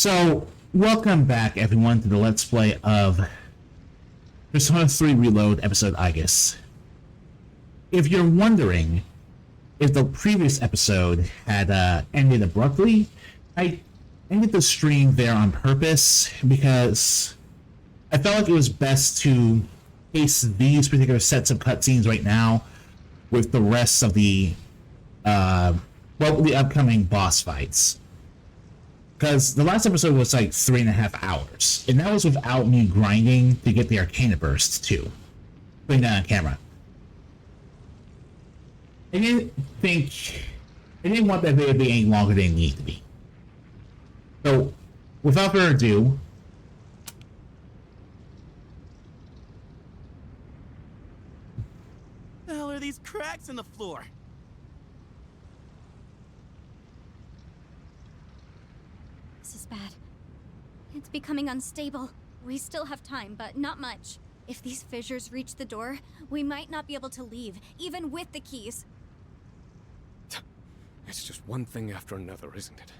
So, welcome back everyone to the Let's Play of Persona 3 Reload episode Aigis. If you're wondering if the previous episode had ended abruptly, I ended the stream there on purpose because I felt like it was best to face these particular sets of cutscenes right now with the rest of the upcoming boss fights. Because the last episode was like 3.5 hours, and that was without me grinding to get the Arcana Burst too. Putting that on camera. I didn't want that video to be any longer than it needed to be. So, without further ado, the hell are these cracks in the floor? This is bad. It's becoming unstable. We still have time, but not much. If these fissures reach the door, we might not be able to leave, even with the keys. It's just one thing after another, isn't it?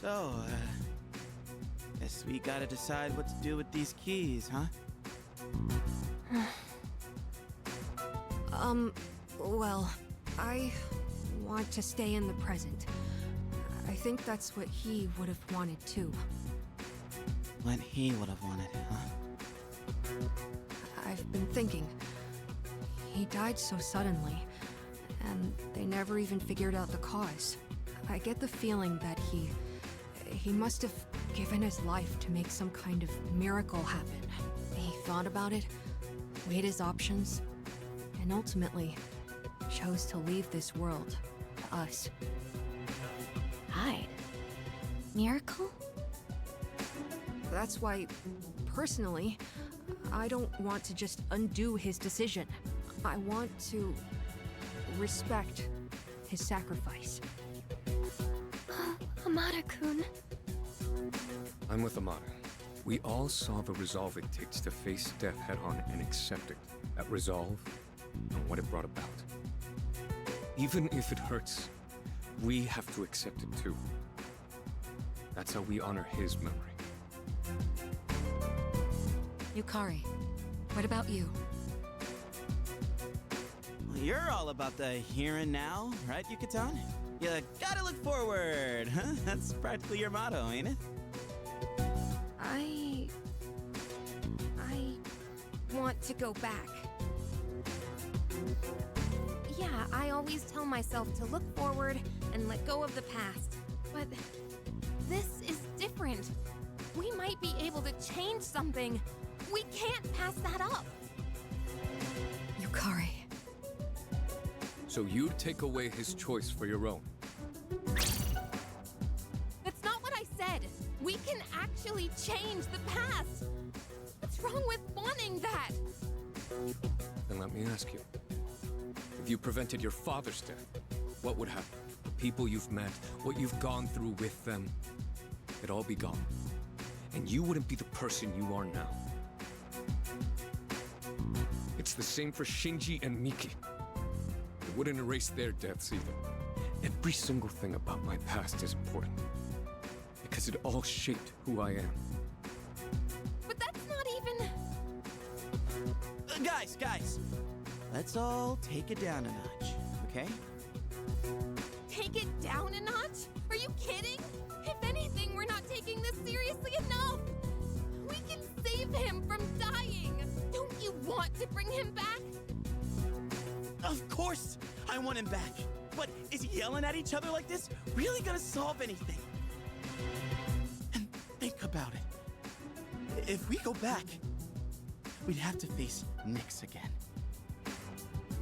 So, guess we gotta decide what to do with these keys, huh? Well, I want to stay in the present. I think that's what he would have wanted too. What he would have wanted, huh? I've been thinking. He died so suddenly, and they never even figured out the cause. I get the feeling that he must have given his life to make some kind of miracle happen. He thought about it, weighed his options, and ultimately chose to leave this world to us. Hide? Miracle? That's why, personally, I don't want to just undo his decision. I want to respect his sacrifice. Amada-kun. I'm with Amada. We all saw the resolve it takes to face death head-on and accept it. That resolve and what it brought about. Even if it hurts, we have to accept it too. That's how we honor his memory. Yukari, what about you? Well, you're all about the here and now, right, Yucatan? You gotta look forward, huh? That's practically your motto, ain't it? I want to go back. Yeah, I always tell myself to look forward and let go of the past. But this is different. We might be able to change something. We can't pass that up. Yukari. So you take away his choice for your own. That's not what I said. We can actually change the past. What's wrong with wanting that? Then let me ask you. If you prevented your father's death, what would happen? The people you've met, what you've gone through with them, it'd all be gone. And you wouldn't be the person you are now. It's the same for Shinji and Miki. It wouldn't erase their deaths either. Every single thing about my past is important. Because it all shaped who I am. But that's not even... Guys! Let's all take it down a notch, okay? Take it down a notch? Are you kidding? If anything, we're not taking this seriously enough. We can save him from dying. Don't you want to bring him back? Of course I want him back. But is yelling at each other like this really gonna solve anything? And think about it. If we go back, we'd have to face Nyx again.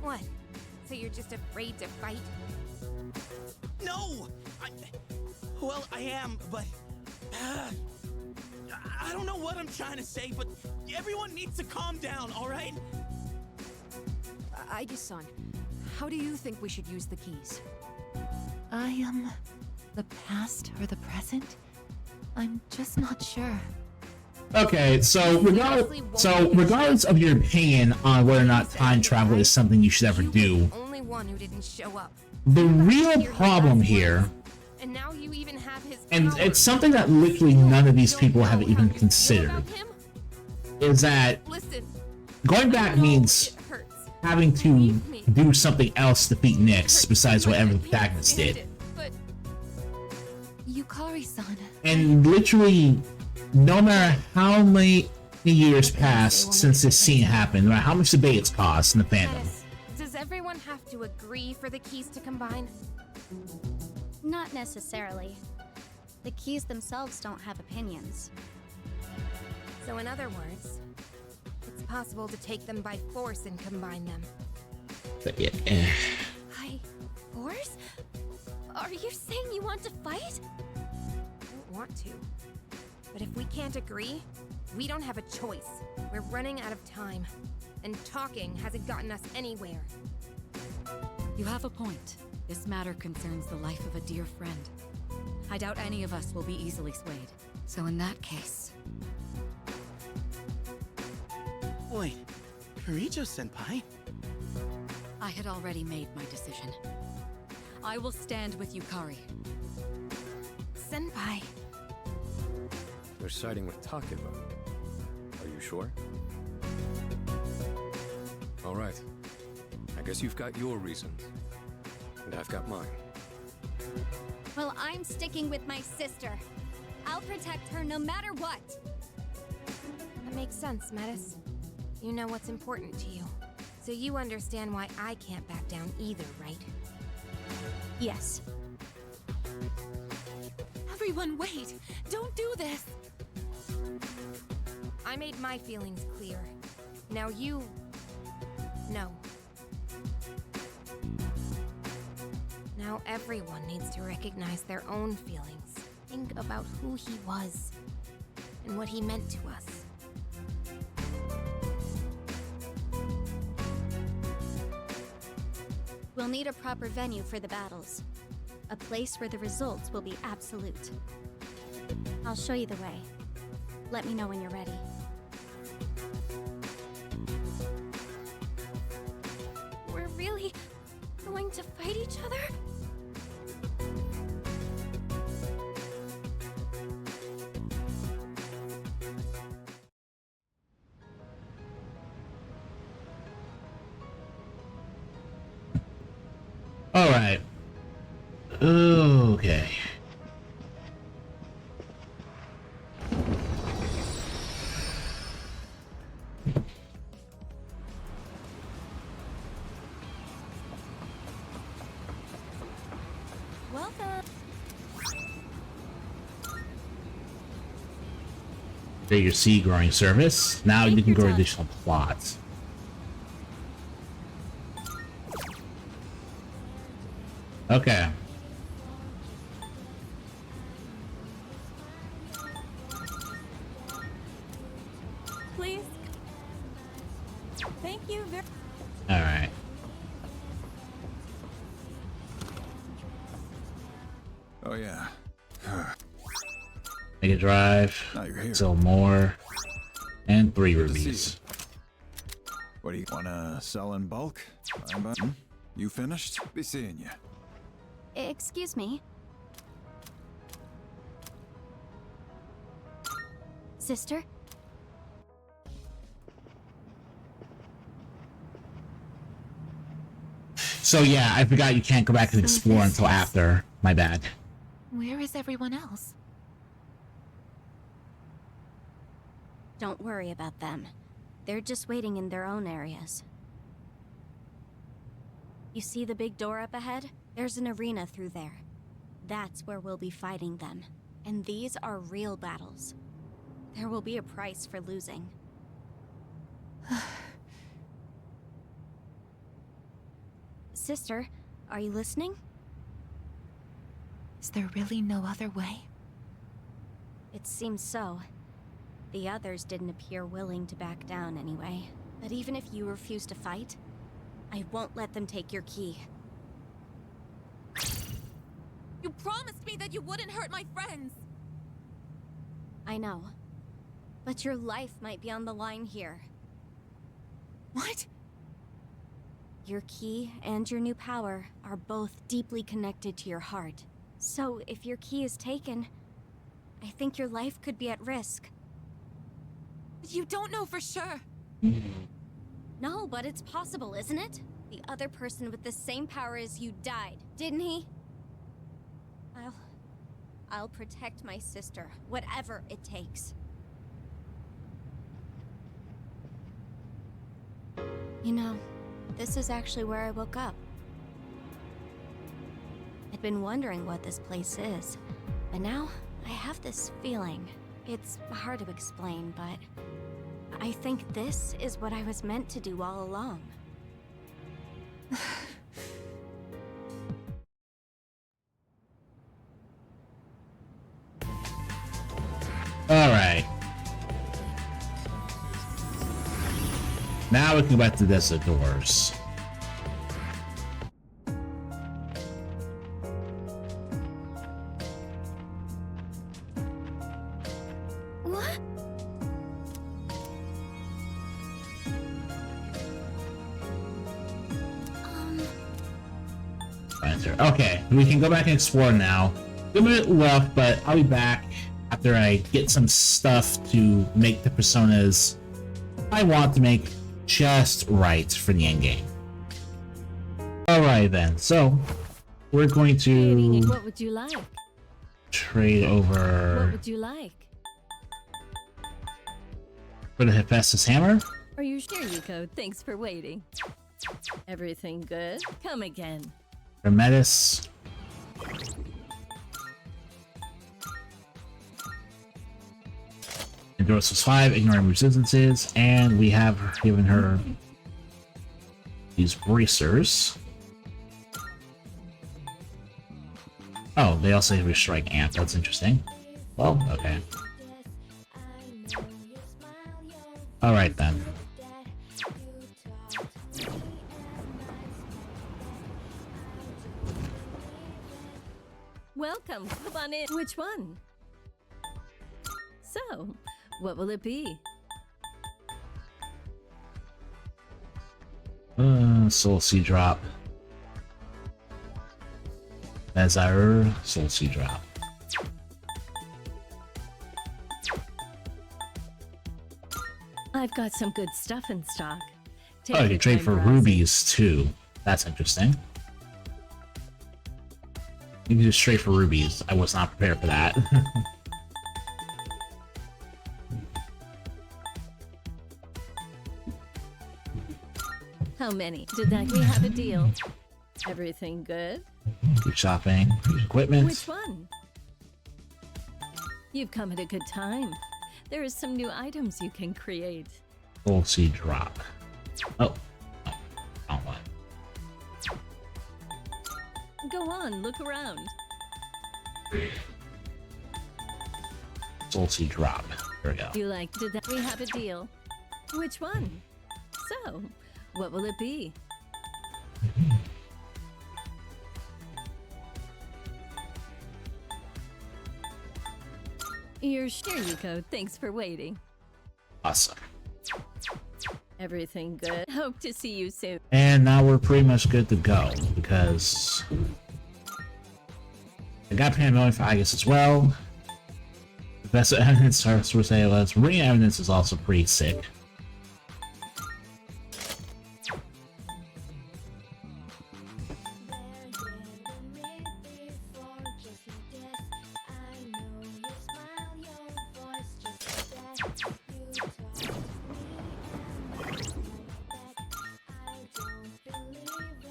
What? So you're just afraid to fight? No! Well, I am, but... I don't know what I'm trying to say, but everyone needs to calm down, all right? Aigis-san, how do you think we should use the keys? The past or the present? I'm just not sure. okay, so regardless of your opinion on whether or not time travel is something you should ever do, one who didn't show up. The real Hear his problem last here, words, and now you even have his and power. it's something that literally none of these Don't people know have how even you feel considered, about him? is that Listen, going I back know means it hurts. having to Believe me. do something else to defeat Nyx Hurts besides too much, whatever I the can't protagonist stand did. it, but Yukari-san. And literally, no matter how many years pass since this scene happened, no matter how much debate it's caused in the fandom, Metis, does everyone have to agree for the keys to combine? Not necessarily. The keys themselves don't have opinions. So in other words, it's possible to take them by force and combine them. but yeah, By force? Are you saying you want to fight? I don't want to. But if we can't agree, we don't have a choice. We're running out of time. And talking hasn't gotten us anywhere. You have a point. This matter concerns the life of a dear friend. I doubt any of us will be easily swayed. So in that case... Wait, Kirijo-senpai? I had already made my decision. I will stand with Yukari. Senpai. They're siding with Takeba. Are you sure? All right. I guess you've got your reasons. And I've got mine. Well, I'm sticking with my sister. I'll protect her no matter what. That makes sense, Metis. You know what's important to you. So you understand why I can't back down either, right? Yes. Everyone, wait! Don't do this! I made my feelings clear. Now you... know. Now everyone needs to recognize their own feelings. Think about who he was. And what he meant to us. We'll need a proper venue for the battles. A place where the results will be absolute. I'll show you the way. Let me know when you're ready. We're really going to fight each other? alright. Okay. Welcome. There your seed growing service. Now you can grow additional plots. Okay. Please. Thank you very Alright. Oh yeah. Mega Drive. Now you're here. Sell more. And 3 Good to see rubies. What do you wanna sell in bulk? You finished? Be seeing you. Excuse me. Sister? So yeah, I forgot you can't go back and explore this until is- after. My bad. Where is everyone else? Don't worry about them. They're just waiting in their own areas. You see the big door up ahead? There's an arena through there. That's where we'll be fighting them. And these are real battles. There will be a price for losing. Sister, are you listening? Is there really no other way? It seems so. The others didn't appear willing to back down anyway. But even if you refuse to fight, I won't let them take your key. You promised me that you wouldn't hurt my friends! I know. But your life might be on the line here. What? Your key and your new power are both deeply connected to your heart. So if your key is taken, I think your life could be at risk. You don't know for sure. No, but it's possible, isn't it? The other person with the same power as you died, didn't he? I'll protect my sister, whatever it takes. You know, this is actually where I woke up. I'd been wondering what this place is, but now I have this feeling. It's hard to explain, but I think this is what I was meant to do all along. Alright. Now we can go back to the desert doors. What? Okay, we can go back and explore now. A bit left, but I'll be back after I get some stuff to make the personas I want to make just right for the end game. Alright then, so we're going to What would you like? trade What over would you like? for the Hephaestus hammer. Are you sure, Yuko? Thanks for waiting. Everything good? Come again. Hermetis. Endurance was 5, ignoring resistances, and we have given her these bracers. Oh, they also have a strike amp. That's interesting. Well, okay. Alright then. Welcome. Come on in. Which one? So, what will it be? Soul Sea Drop. Desire, Soul Sea Drop. I've got some good stuff in stock. Take Oh, you your can trade time for browsing. rubies too. That's interesting. You can just trade for rubies. I was not prepared for that. How many? Did that we have a deal? Everything good? Keep shopping. Use equipment. Which one? You've come at a good time. There are some new items you can create. Soul Sea Drop. Oh. Oh, wrong one. Go on, look around. Soul Sea Drop. There we go. You like, did that we have a deal? Which one? So, what will it be? You're sure, Yuko. Thanks for waiting. Awesome. Everything good? Hope to see you soon. And now we're pretty much good to go because I got Pandemonium for Aigis as well. The best evidence starts with ALS. Marine evidence is also pretty sick.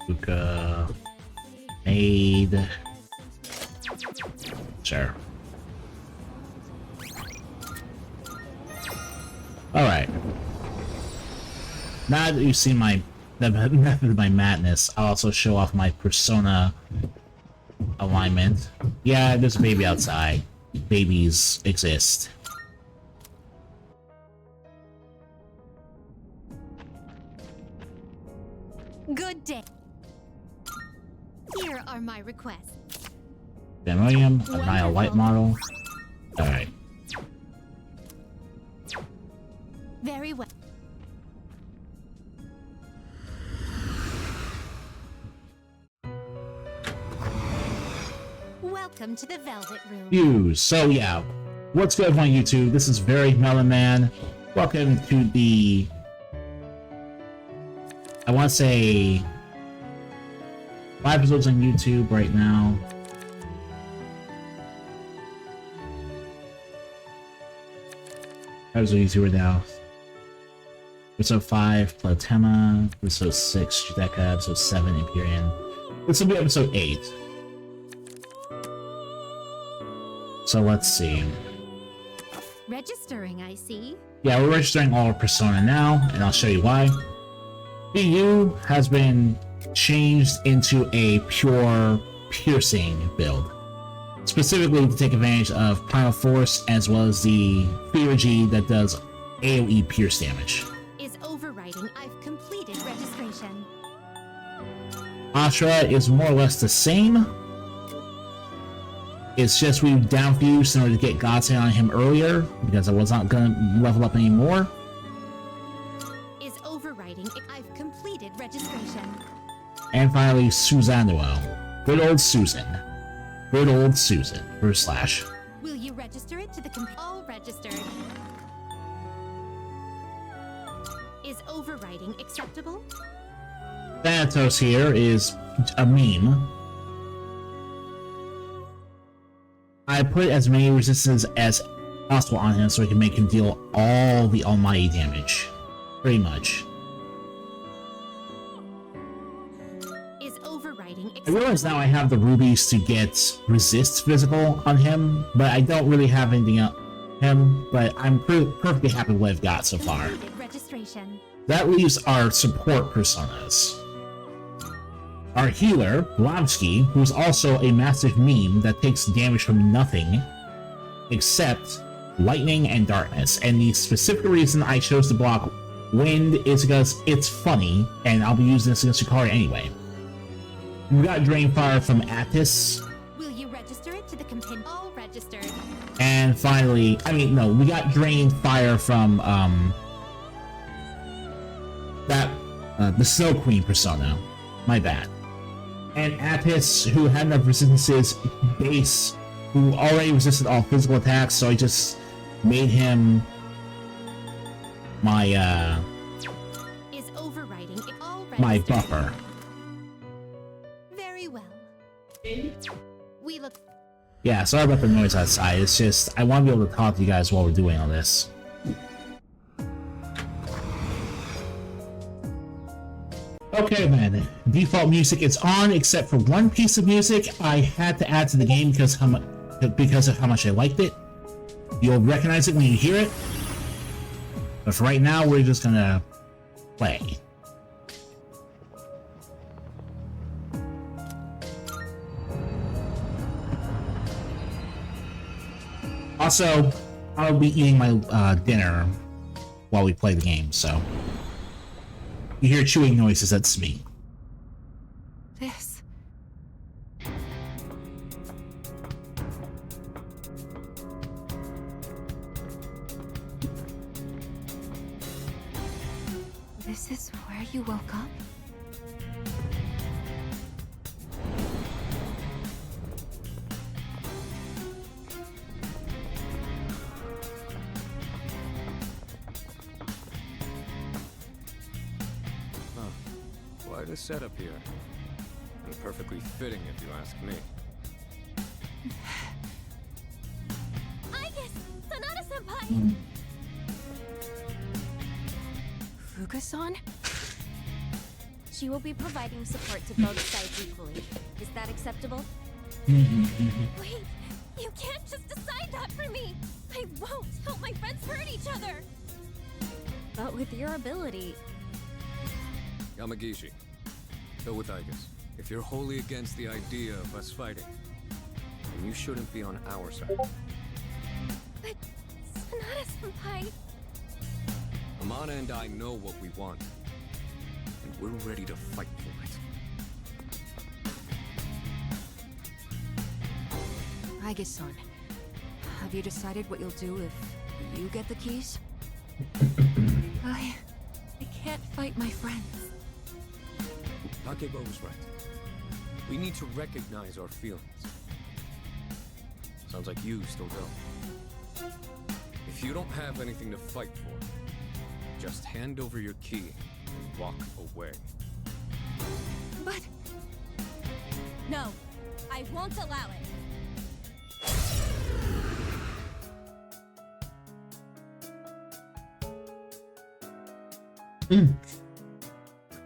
Luca made. Sure. Alright. Now that you've seen the method of my madness, I'll also show off my persona alignment. Yeah, there's a baby outside. Babies exist. Good day. Here are my requests. Pandemonium, a Nile Light model. Alright. Very well. Welcome to the Velvet Room. Views. So yeah, what's good on YouTube? This is Very Melon Man. Welcome to the, I want to say, 5 episodes on YouTube right now. Episode YouTuber now. Episode 5, Plotema. Episode 6, Judeka. Episode 7, Empyrean. This will be episode 8. So let's see. Registering, I see. Yeah, we're registering all our Persona now, and I'll show you why. BU has been changed into a pure piercing build. Specifically to take advantage of Primal Force as well as the Theurgy that does AoE pierce damage. Is overriding. I've completed registration. Ashra is more or less the same. It's just we downfused in order to get Godsend on him earlier because I was not going to level up anymore. Is overriding. I've completed registration. And finally, Susanoo. Good old Susan. Good old Susan. / Will you register it to the all registered? Is overriding acceptable? Thanatos here is a meme. I put as many resistances as possible on him so I can make him deal all the almighty damage. Pretty much. Is overriding I realize now I have the rubies to get resist physical on him, but I don't really have anything else on him, but I'm perfectly happy with what I've got so far. Registration. That leaves our support personas. Our healer, Blomsky, who's also a massive meme that takes damage from nothing except lightning and darkness. And the specific reason I chose to block wind is because it's funny, and I'll be using this against Yukari anyway. We got Drain Fire from Attis. Will you register it to the companion? All registered. And finally, we got Drain Fire from, the Snow Queen persona. My bad. And Attis, who had enough resistances base, who already resisted all physical attacks, so I just made him my, Is overriding all my registered. buffer. Very well. We look. Yeah, sorry about the noise outside, it's just, I want to be able to talk to you guys while we're doing all this. Okay then, default music is on except for one piece of music I had to add to the game because of how much I liked it. You'll recognize it when you hear it. But for right now, we're just gonna play. Also, I'll be eating my dinner while we play the game, so you hear chewing noises, that's me. This. This is where you woke up? Quite a setup here. And perfectly fitting if you ask me. Aigis! Sonata-senpai! Fuga-san? She will be providing support to both sides equally. Is that acceptable? Wait! You can't just decide that for me! I won't help my friends hurt each other! But with your ability... Yamagishi, go with Aigis. If you're wholly against the idea of us fighting, then you shouldn't be on our side. But... Sonata-senpai... Amana and I know what we want. And we're ready to fight for it. Aigis-san, have you decided what you'll do if you get the keys? I can't fight my friends. Takebo was right. We need to recognize our feelings. Sounds like you still don't. If you don't have anything to fight for, just hand over your key and walk away. But No, I won't allow it.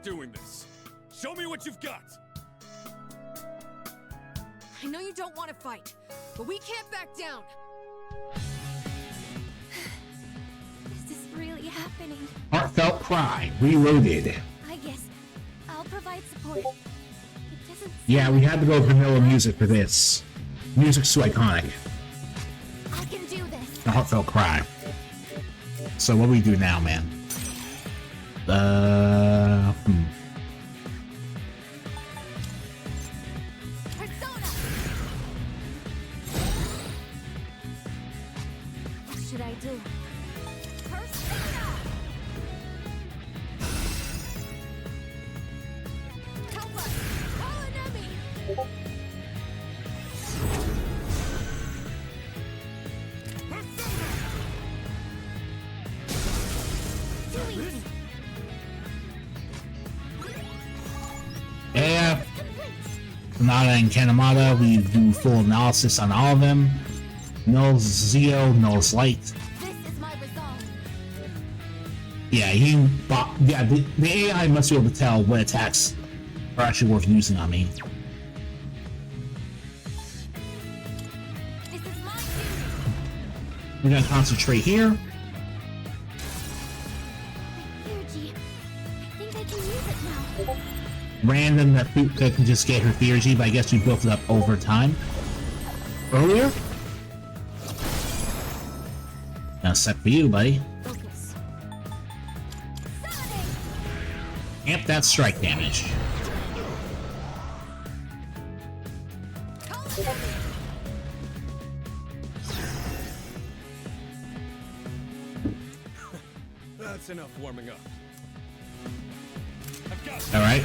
Doing this. Show me what you've got. I know you don't want to fight, but we can't back down. Is this really happening? Heartfelt cry, reloaded. I guess I'll provide support. It doesn't. Yeah, we had to go vanilla music for this. Music's too iconic. I can do this. The heartfelt cry. So what do we do now, man? Persona. What should I do? Persona. Help us! Call an enemy. Too easy. Yeah. Sonata and Kanemata, we do full analysis on all of them. Null's Zeo, Null's Light. This is my resolve. Yeah, the AI must be able to tell what attacks are actually worth using on me. This is my duty. We're gonna concentrate here. Energy. I think I can use it now. Random that Fuka can just get her theurgy, but I guess we built it up over time. Earlier? Now set for you, buddy. Focus. Amp that strike damage. That's enough warming up. I've got it. Alright.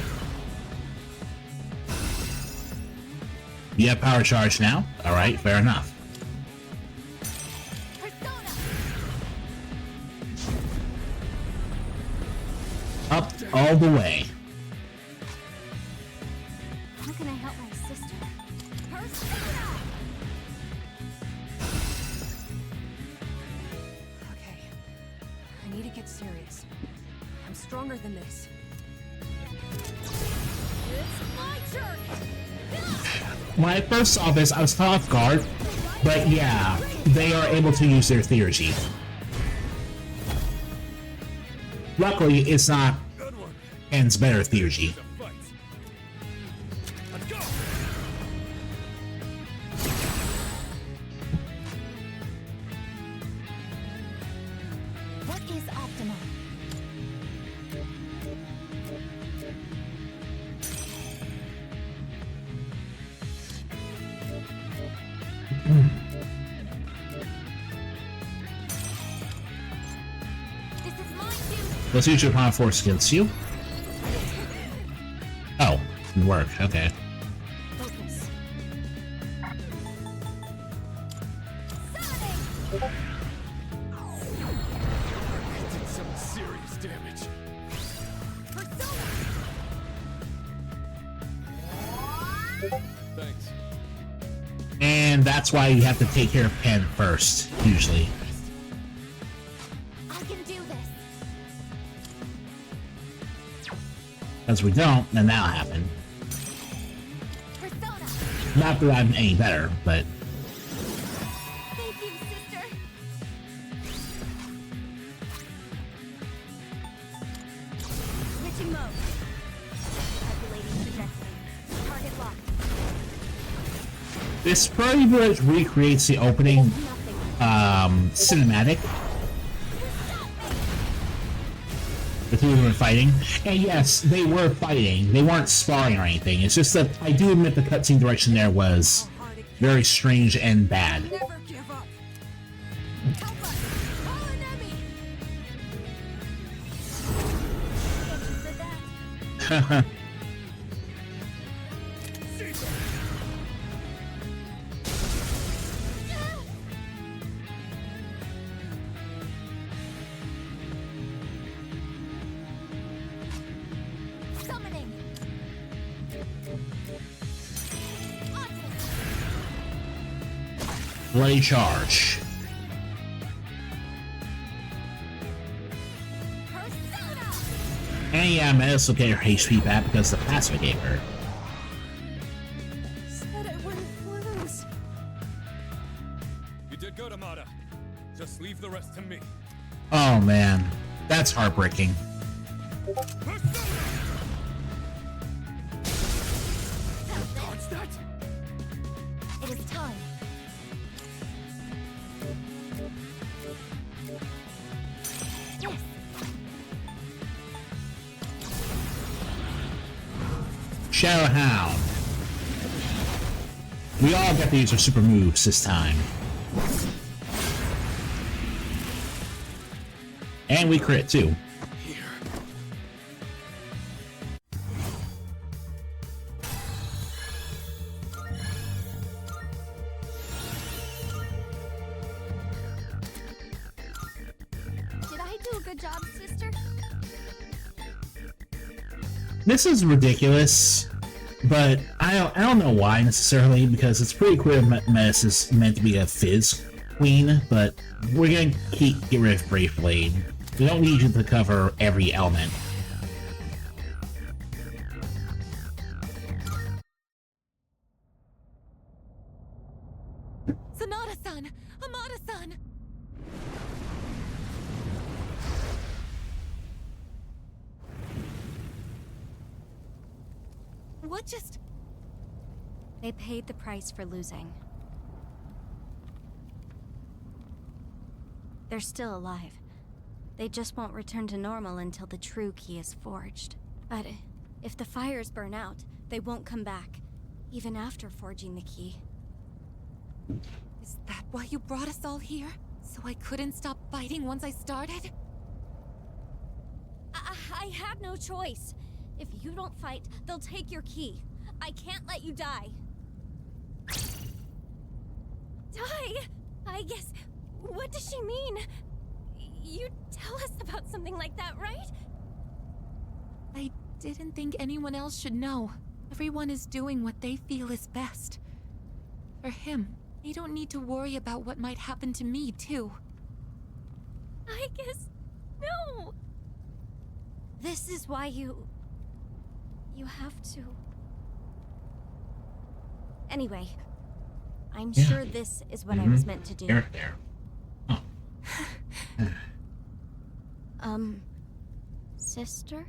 You have power charge now? Alright, fair enough. Persona. Up all the way. How can I help my sister? Persona. Okay, I need to get serious. I'm stronger than this. It's my turn. When I first saw this, I was caught off guard, but yeah, they are able to use their theurgy. Luckily, it's not Ken's better theurgy. Fight. Let's go. What is optimal? This is my duty. Let's use your power force against you. Oh, didn't work. Okay. Focus. Did some serious damage. Thanks. And that's why you have to take care of Pen first, usually. I can do this. Because we don't, then that'll happen. Persona. Not that I'm any better, but Thank you, sister. Switching mode. Calculating trajectory. Target locked. this pretty much recreates the opening Nothing. cinematic. The two of them were fighting. And yes, they were fighting. They weren't sparring or anything. It's just that I do admit the cutscene direction there was very strange and bad. Never give up. Help us! Call an enemy! Thank you for that. Bloody charge. And yeah, Metis will get her HP back because the passive gave her. Said I wouldn't lose. You did good, Amada. Just leave the rest to me. Oh man, that's heartbreaking. Dodge that! It is time. Yes. Shadow Hound. We all get to use our super moves this time. And we crit too. Here. Did I do a good job, sister? This is ridiculous, but I don't know why necessarily, because it's pretty clear Metis is meant to be a Fizz queen, but we're gonna get rid of Brave Blade. We don't need you to cover every element. Sonata-san! Amada-san! What just... They paid the price for losing. They're still alive. They just won't return to normal until the true key is forged. But if the fires burn out, they won't come back, even after forging the key. Is that why you brought us all here? So I couldn't stop fighting once I started? I had no choice. If you don't fight, they'll take your key. I can't let you die. Die? I guess. What does she mean? You tell us about something like that, right? I didn't think anyone else should know. Everyone is doing what they feel is best. For him, they don't need to worry about what might happen to me, too. I guess. No! This is why you have to. Anyway, I'm sure this is what I was meant to do. There. Oh. Sister?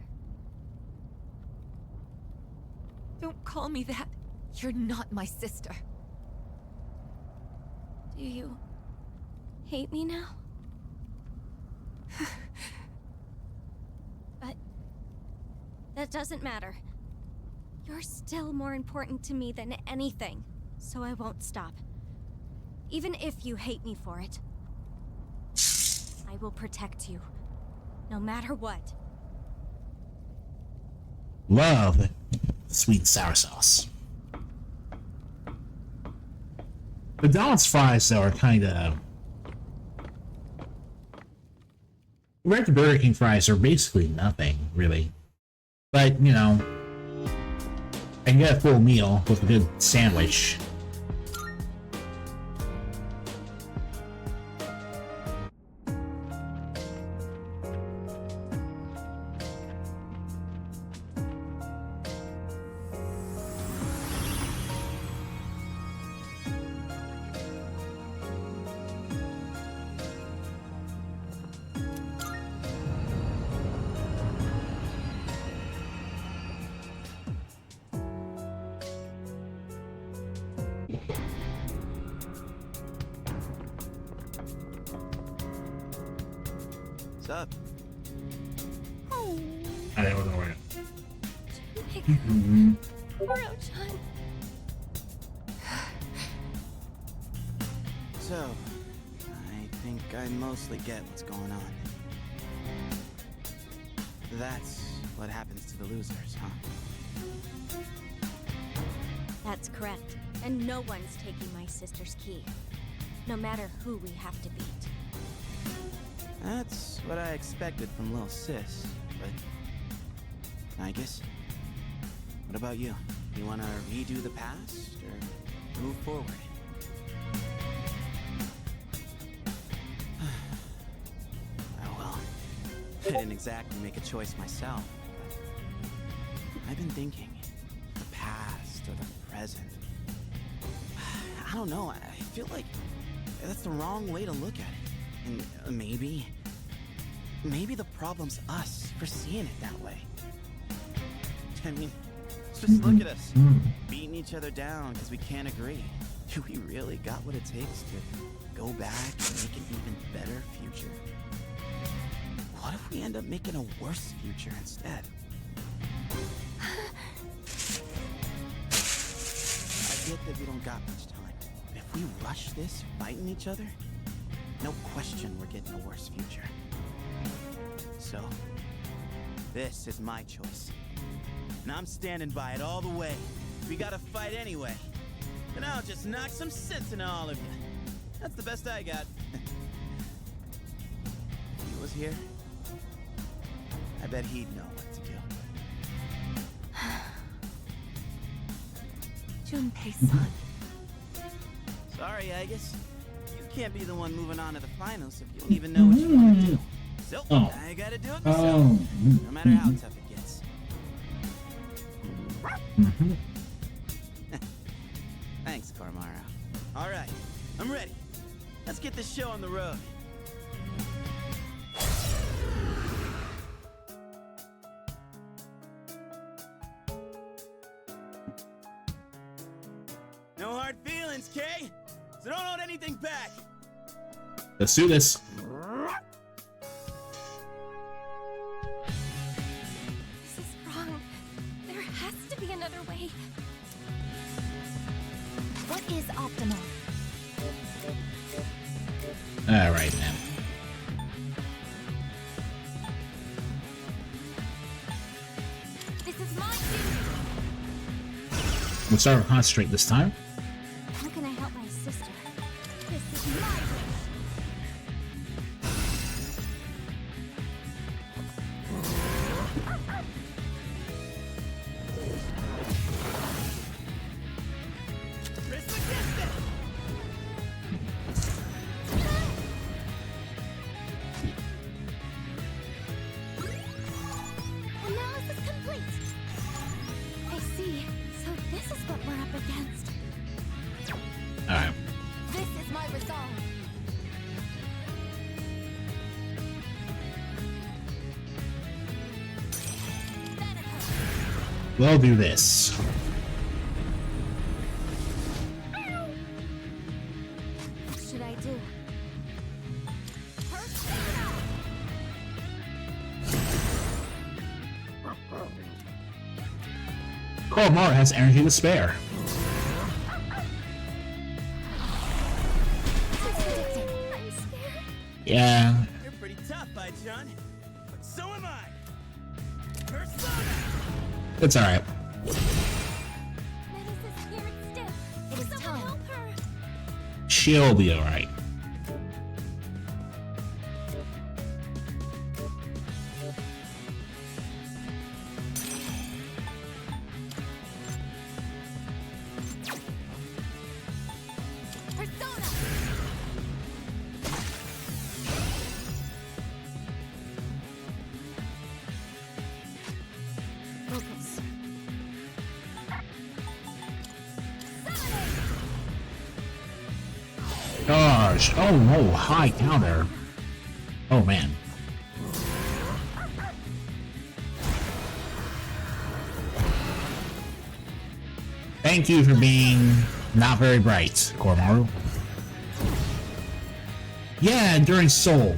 Don't call me that. You're not my sister. Do you hate me now? But that doesn't matter. You're still more important to me than anything, so I won't stop. Even if you hate me for it. I will protect you, no matter what. Love sweet and sour sauce. The Donald's fries, though, are kind of... Red Burger King fries are basically nothing, really. But, you know, I can get a full meal with a good sandwich. What's up? Oh, I don't know where. Moro-chan. So, I think I mostly get what's going on. That's what happens to the losers, huh? That's correct. And no one's taking my sister's key. No matter who we have to beat. That's what I expected from Lil Sis, but... Aigis? What about you? You wanna redo the past, or move forward? I didn't exactly make a choice myself. I've been thinking, the past or the present. I don't know, I feel like that's the wrong way to look at it. And maybe the problem's us for seeing it that way. I mean, just look at us, beating each other down because we can't agree. Do we really got what it takes to go back and make an even better future? What if we end up making a worse future instead? I get that we don't got much time, but if we rush this, fighting each other, no question we're getting a worse future. So, this is my choice. And I'm standing by it all the way. We gotta fight anyway. And I'll just knock some sense into all of you. That's the best I got. If he was here, I bet he'd know what to do. Junpei-san. Sorry, Aigis. You can't be the one moving on to the finals if you don't even know what you want to do. So, I gotta do it myself. No matter how tough it gets. Thanks, Cormara. Alright, I'm ready. Let's get this show on the road. No hard feelings, Kay. So don't hold anything back. Let's do this. This is wrong. There has to be another way. What is optimal? All right, man. This is my duty. We'll start to concentrate this time. How can I help my sister? This is my wish. Risk against it! Analysis complete. I see. So this is what we're up against. All right. This is my resolve. We'll do this. What should I do? Koromara has energy to spare. I'm scared. Yeah. You're pretty tough, Ai-chan. But so am I. Persona! It's all right. Menace is scared stiff. It is time. Help her. She'll be all right. Persona. Focus. Gosh. Oh no. High counter. Oh man. Thank you for being not very bright, Koromara. Yeah, enduring soul.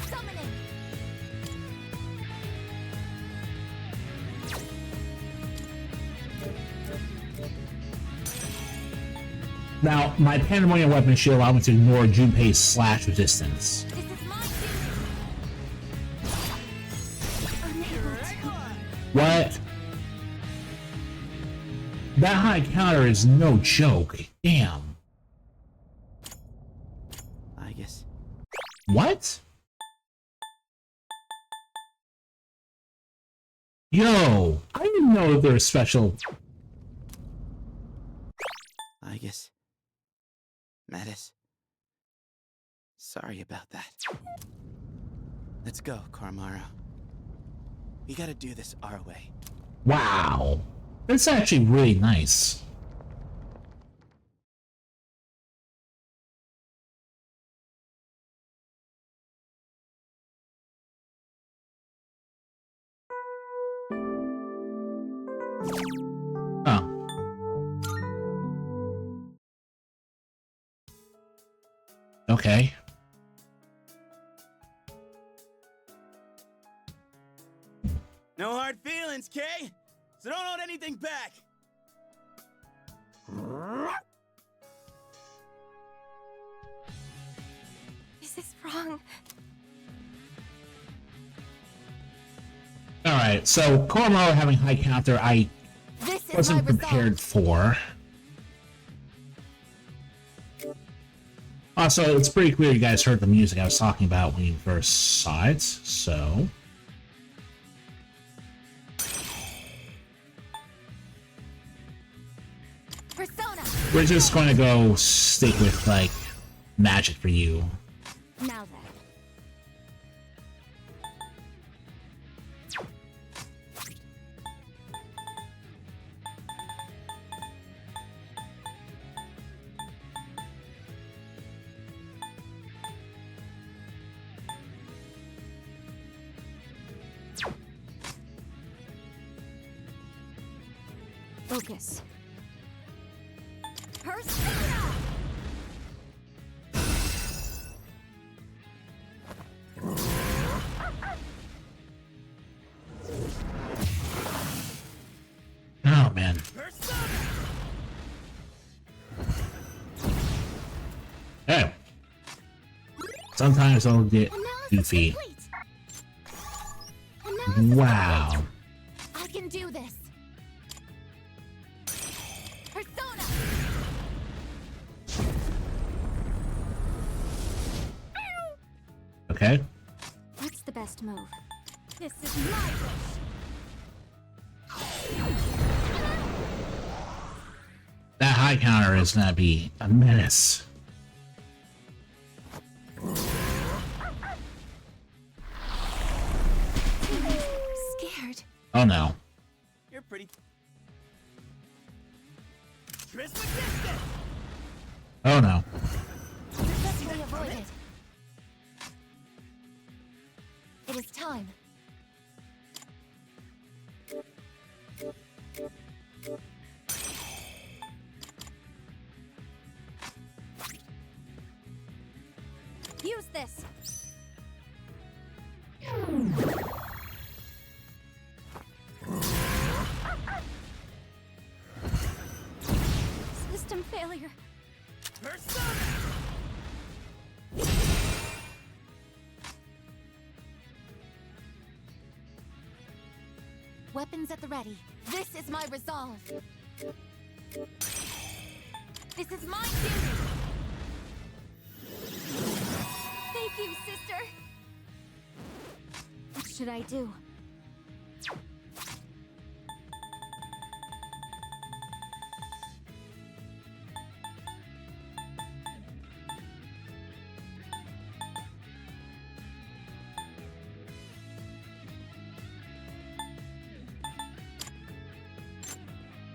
Summoning. Now, my Pandemonium weapon should allow me to ignore Junpei's slash resistance. This is my duty. Unable to. What? That high counter is no joke. Damn. I guess. What? Yo, I didn't know there was special. I guess. Mattis. Sorry about that. Let's go, Carmara. We gotta do this our way. Wow. That's actually really nice. Oh. Okay. No hard feelings, Kay. So don't hold anything back. This is wrong. Alright, so Koromaro having high counter, I This is wasn't my prepared resolve. for. Also, it's pretty clear you guys heard the music I was talking about when you first saw it, so... Persona. We're just going to go stick with, like, magic for you. Now then. Focus. Persona. Oh, man. Hey. Sometimes I'll get goofy. Wow. I can do this. Persona. Okay. What's the best move? This is my wish. That high counter is gonna be a menace. Scared. Oh no. You're pretty. Trismegistus! Oh no. Successfully avoided. It is time. Use this. System failure. Weapons at the ready. This is my resolve. This is my duty. Thank you, sister. What should I do?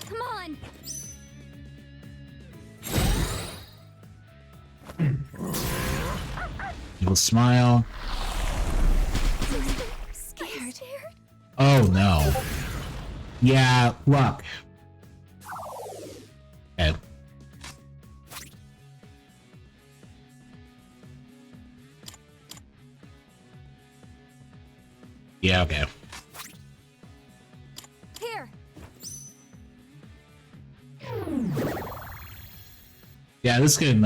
Come on! You'll smile. Scared. Oh no. Yeah, luck. Okay. Yeah, okay. Here. Yeah, this can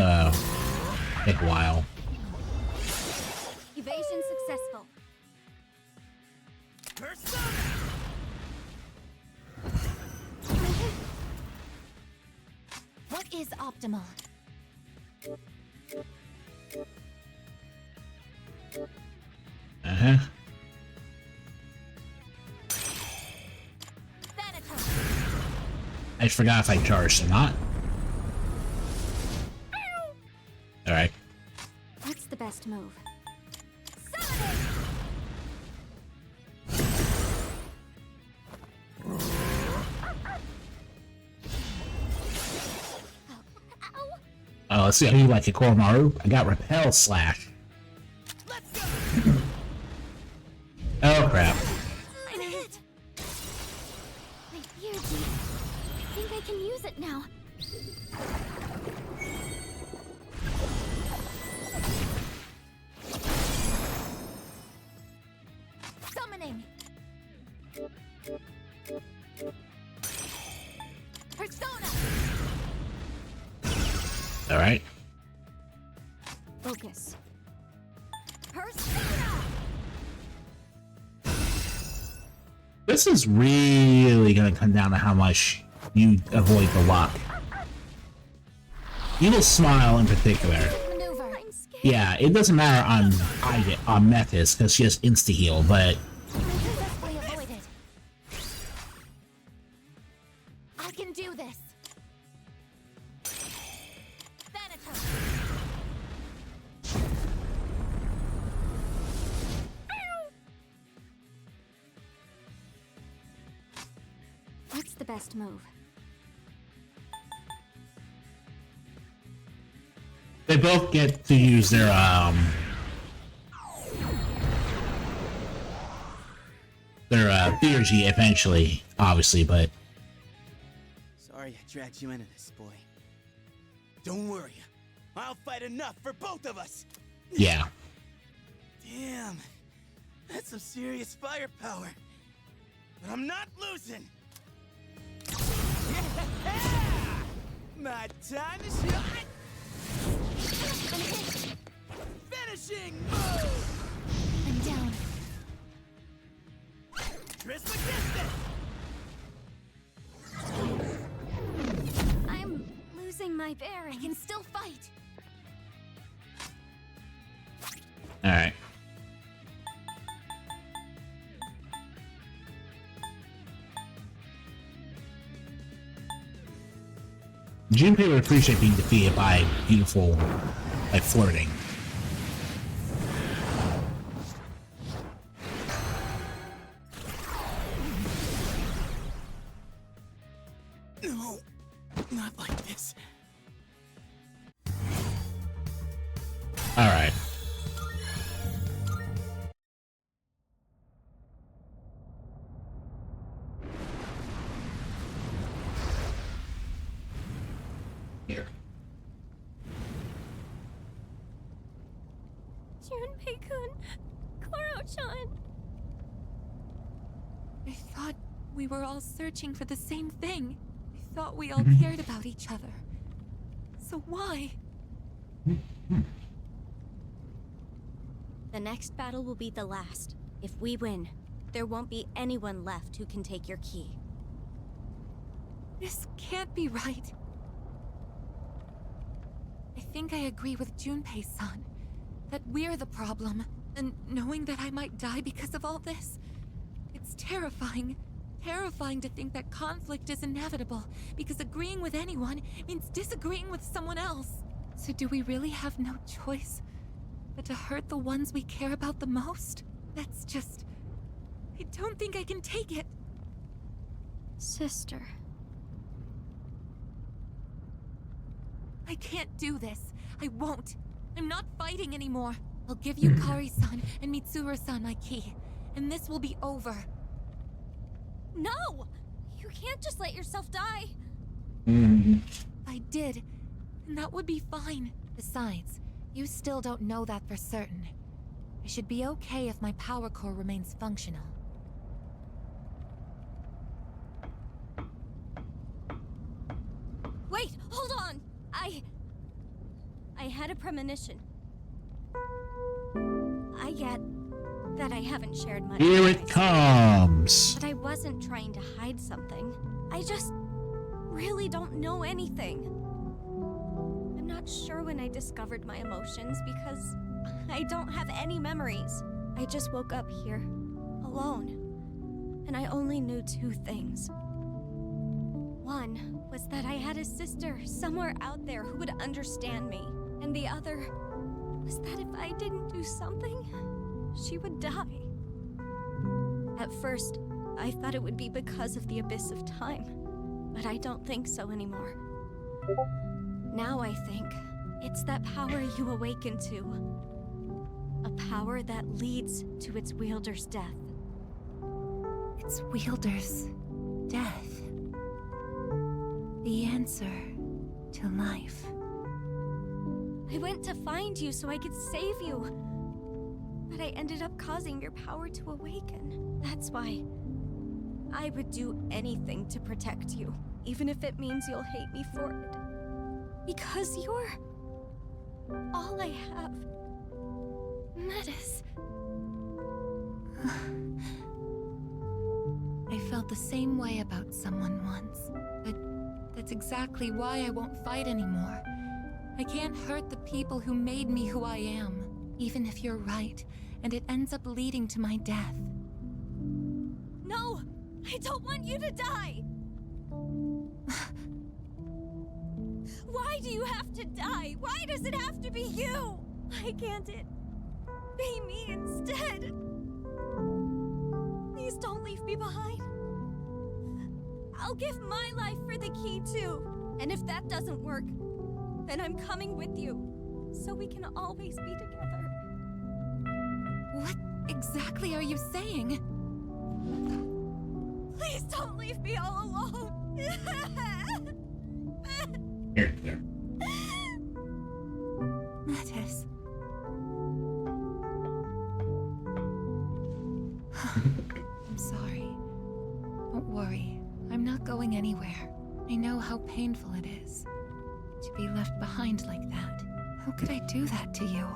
take a while. Evasion successful. What is optimal? Uh-huh. Thanatos. I forgot if I charged or not. Alright. What's the best move? Summoning. Let's see how you like it, Koromaru. I got Repel Slash. Let's go! Oh, crap. I'm hit. My energy. I think I can use it now. Summoning. Persona. Alright. Focus. Persona. This is really gonna come down to how much you avoid the lock. Evil Smile in particular. Maneuver. I'm scared. Yeah, it doesn't matter on Metis, because she has insta-heal, but Successfully avoided. I can do this. Thanatos. What's the best move? they both get to use their theurgy eventually, obviously, but Sorry I dragged you into this, boy. Don't worry. I'll fight enough for both of us. yeah. Damn. That's some serious firepower. But I'm not losing. Yeah! My time to shine. Finishing move. I'm down. Trismegistus. I'm losing my bearings. I can still fight. Alright. Junpei would appreciate being defeated by beautiful, like, flirting. No, not like this. Alright. Here. Junpei-kun, Koro-chan. I thought we were all searching for the same thing. I thought we all cared about each other. So why? The next battle will be the last. If we win, there won't be anyone left who can take your key. This can't be right. I think I agree with Junpei-san. That we're the problem. And knowing that I might die because of all this, it's terrifying. Terrifying to think that conflict is inevitable, because agreeing with anyone means disagreeing with someone else. So do we really have no choice but to hurt the ones we care about the most? That's just... I don't think I can take it. Sister. I can't do this. I won't. I'm not fighting anymore. I'll give you Kari-san and Mitsuru-san my key, and this will be over. No! You can't just let yourself die. I did, and that would be fine. Besides, you still don't know that for certain. I should be okay if my power core remains functional. Wait, hold on! I had a premonition. I get that I haven't shared much. Here with it my comes. But I wasn't trying to hide something. I just really don't know anything. I'm not sure when I discovered my emotions because I don't have any memories. I just woke up here, alone. And I only knew two things. One was that I had a sister somewhere out there who would understand me. And the other was that if I didn't do something, she would die. At first, I thought it would be because of the abyss of time, but I don't think so anymore. Now I think It's that power you awaken to. A power that leads to its wielder's death. Its wielder's death. The answer to life. I went to find you so I could save you. But I ended up causing your power to awaken. That's why I would do anything to protect you, even if it means you'll hate me for it. Because you're all I have. Metis. I felt the same way about someone once, but that's exactly why I won't fight anymore. I can't hurt the people who made me who I am, even if you're right, and it ends up leading to my death. No! I don't want you to die! Why do you have to die? Why does it have to be you? Why can't it be me instead? Please don't leave me behind. I'll give my life for the key too. And if that doesn't work, then I'm coming with you, so we can always be together. What exactly are you saying? Please don't leave me all alone. Here. Metis. I'm sorry. Don't worry. I'm not going anywhere. I know how painful it is to be left behind like that. How could I do that to you?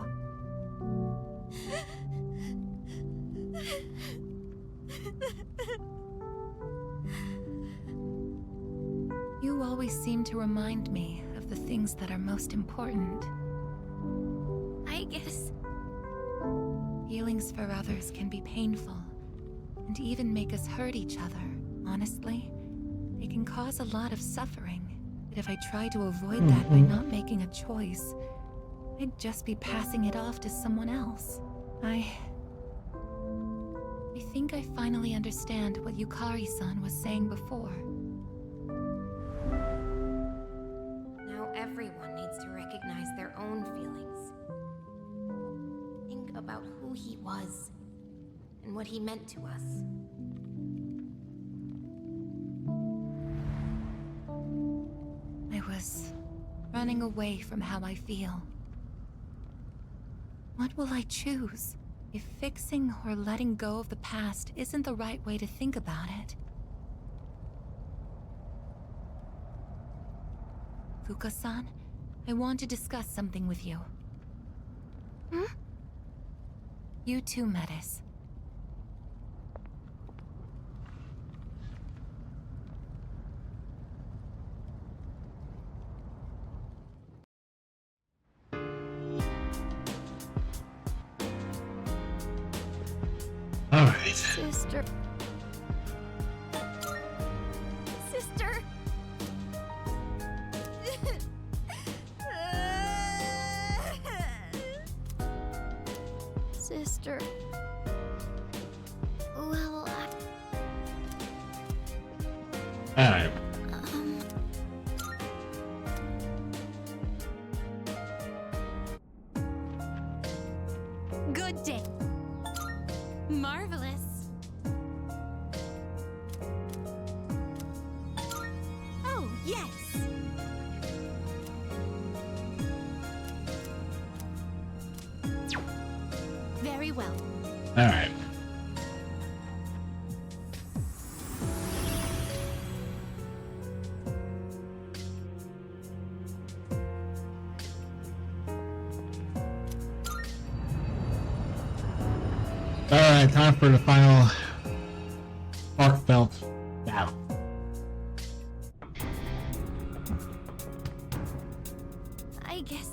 You always seem to remind me of the things that are most important. Aigis. Feelings for others can be painful, and even make us hurt each other. Honestly, they can cause a lot of suffering. But if I try to avoid that by not making a choice, I'd just be passing it off to someone else. I think I finally understand what Yukari-san was saying before. Now everyone needs to recognize their own feelings. Think about who he was and what he meant to us. I was running away from how I feel. What will I choose? If fixing or letting go of the past isn't the right way to think about it. Fuka-san, I want to discuss something with you. You too, Metis. Alright. Sister. Sister. Sister. Well, Alright. good day. Marvelous. Oh, yes. Very well. Alright. Alright, time for the final heartfelt battle. I guess,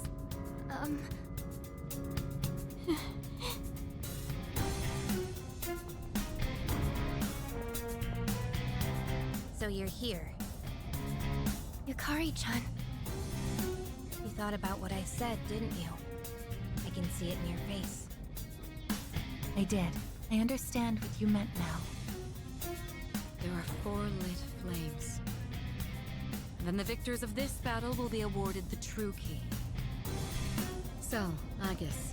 So you're here. Yukari-chan. You thought about what I said, didn't you? I can see it in your face. I did. I understand what you meant now. There are 4 lit flames. Then the victors of this battle will be awarded the true key. So, Aigis,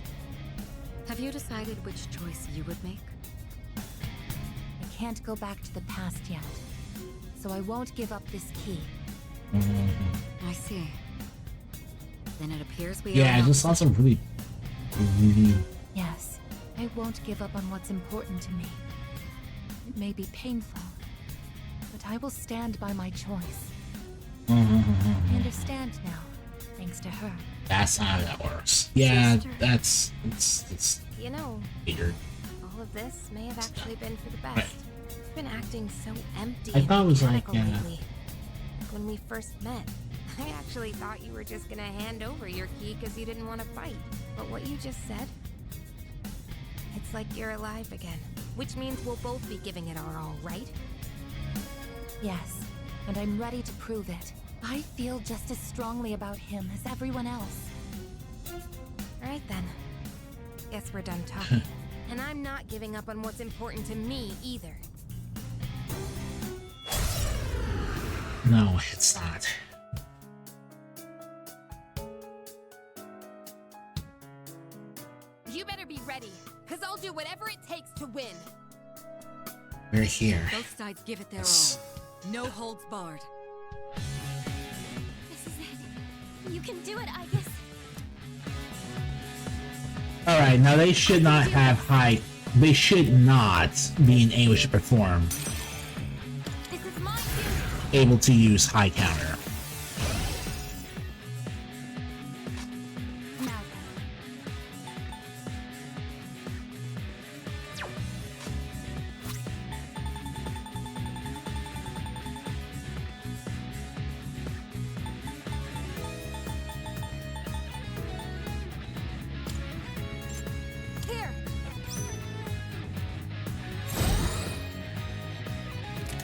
have you decided which choice you would make? I can't go back to the past yet, so I won't give up this key. I see. Then it appears we Yeah, I are just saw some really. Yes, I won't give up on what's important to me. It may be painful, but I will stand by my choice. I understand now, thanks to her. That's not how that works. Yeah, that's it's You know, weird. all of this may have actually been for the best. You've been acting so empty I thought it was like, mechanical lately. When we first met, I actually thought you were just gonna hand over your key because you didn't want to fight. But what you just said, it's like you're alive again. Which means we'll both be giving it our all, right? Yes, and I'm ready to prove it. I feel just as strongly about him as everyone else. Right then. Guess we're done talking. And I'm not giving up on what's important to me either. No, it's not. You better be ready, because I'll do whatever it takes to win. We're here. Both sides give it their Yes. all. No holds barred. This is it. You can do it, Aigis. All right, now they should not have high. They should not be able to perform. This is my cue. Able to use high counter. Now here.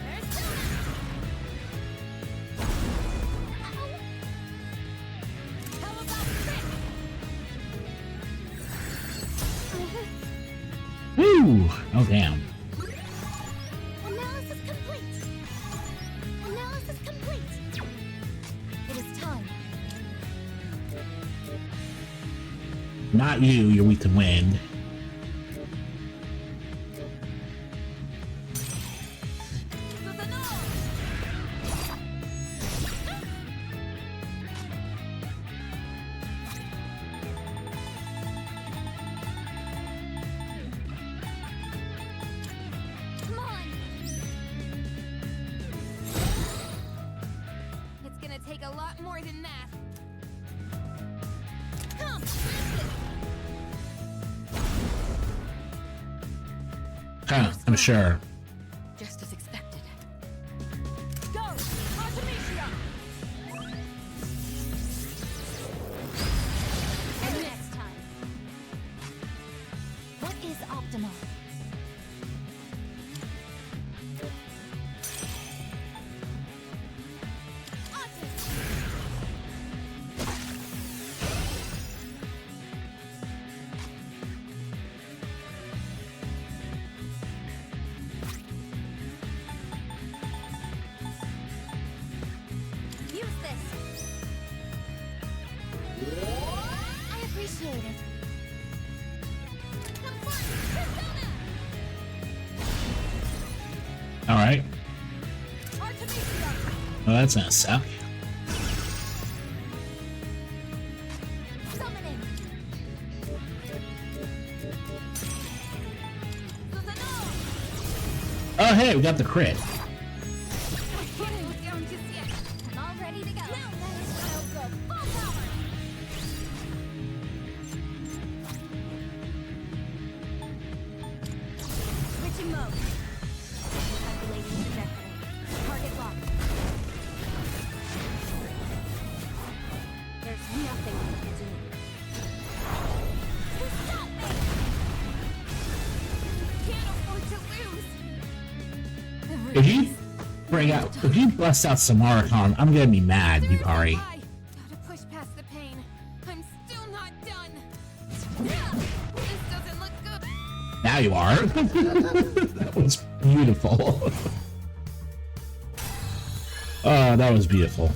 There's How about this? Woo! Oh damn. Analysis complete. Analysis complete. It is time. Not you. You're weak to wind. Come on. It's gonna take a lot more than that. Come. Huh, I'm sure. Just as expected. Go. Artemisia. And next time. What is optimal? Use this. I appreciate it. Confirm Persona. All right. Artemisia. Well, that's gonna suck. Summoning. Oh, hey, we got the crit. Down just yet. I'm all ready to go. Now that is when I'll go full power. Switching mode. Calculating trajectory. Target locked. There's nothing I can do. Stop me! Can't afford to lose. If you bring out, if you bust out Samarkand, I'm gonna be mad, Yukari. Gotta push past the pain. I'm still not done. This doesn't look good. Now you are. That was beautiful. Oh, that was beautiful.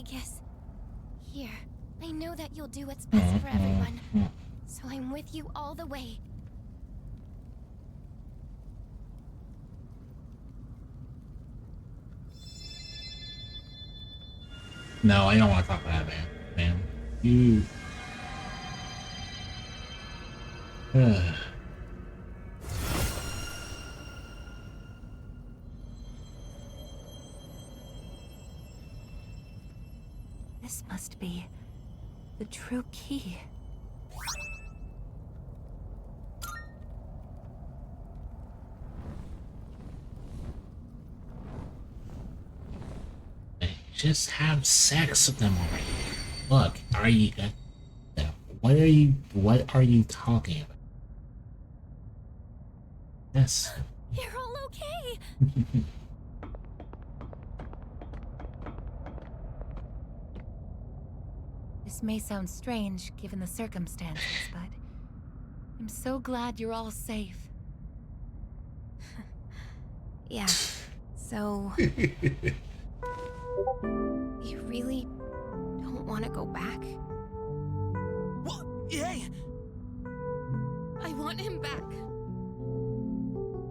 Aigis. Here, I know that you'll do what's best for everyone. So I'm with you all the way. No, I don't want to talk about that, man. You. This must be the true key. Just have sex with them already. Look, what are you talking about? Yes. You're all okay. This may sound strange given the circumstances, but I'm so glad you're all safe. Yeah. So... You really don't want to go back? What? Hey! I want him back.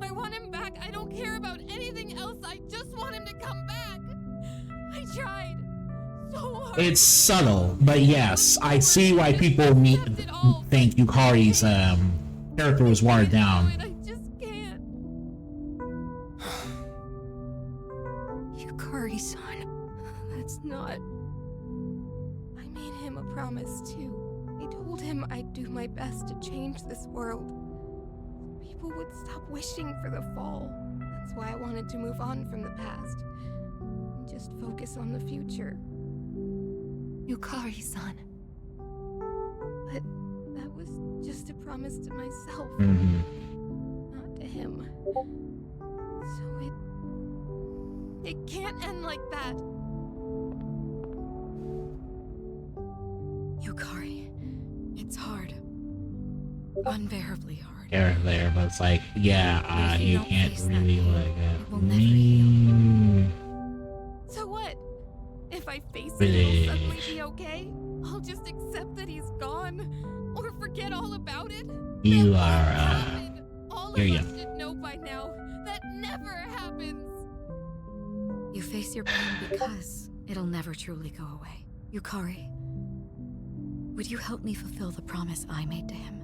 I want him back. I don't care about anything else. I just want him to come back. I tried so hard. It's subtle, but yes, I see why people think Yukari's character was watered down. I just can't. Yukari-san. That's not... I made him a promise, too. I told him I'd do my best to change this world. People would stop wishing for the fall. That's why I wanted to move on from the past. And just focus on the future. Yukari-san. But that was just a promise to myself. Not to him. So it can't end like that. Yukari, it's hard. Unbearably hard. There, but it's like, yeah, you can't really it will never heal. So what? If I face But it, it'll suddenly be okay? I'll just accept that he's gone? Or forget all about it? You That are, won't happen. All you're of us young. should know by now. That never happens. You face your pain because it'll never truly go away. Yukari, would you help me fulfill the promise I made to him?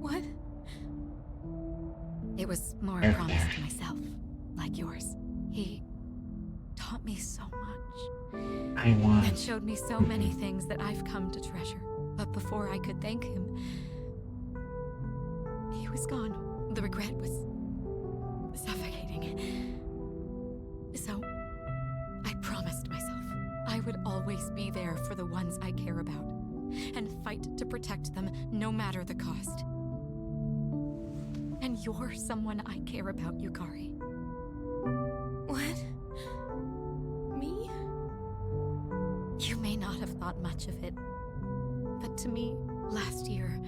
What? It was more a promise to myself, like yours. He taught me so much. And showed me so many things that I've come to treasure. But before I could thank him, he was gone. The regret was suffocating. So, I promised myself I would always be there for the ones I care about, and fight to protect them no matter the cost. And you're someone I care about, Yukari. What? Me? You may not have thought much of it, but to me, last year,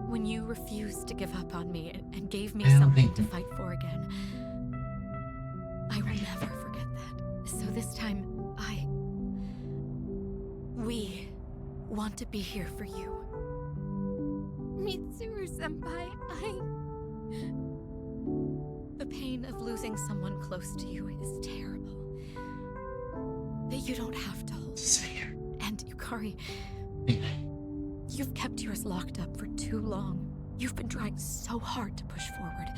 when you refused to give up on me and gave me something to fight for again, I will never forget that. So this time, we want to be here for you. Mitsuru-senpai, The pain of losing someone close to you is terrible. But you don't have to hold it. And Yukari, you've kept yours locked up for too long. You've been trying so hard to push forward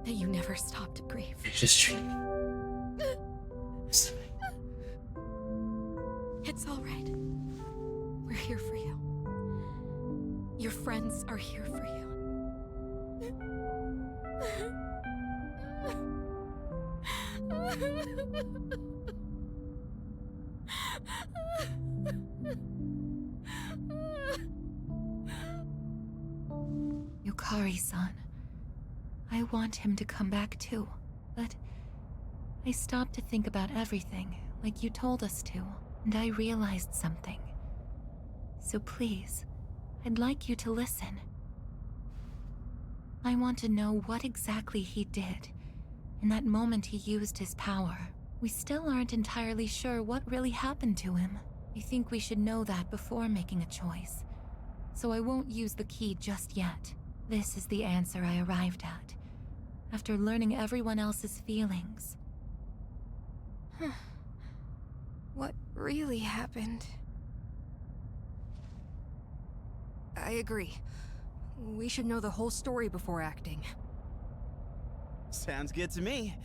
that you never stopped to grieve. It's just It's all right. We're here for you. Your friends are here for you. Yukari-san. I want him to come back too, but I stopped to think about everything, like you told us to, and I realized something. So please, I'd like you to listen. I want to know what exactly he did in that moment he used his power. We still aren't entirely sure what really happened to him. I think we should know that before making a choice. So I won't use the key just yet. This is the answer I arrived at, after learning everyone else's feelings. What really happened? I agree. We should know the whole story before acting. Sounds good to me.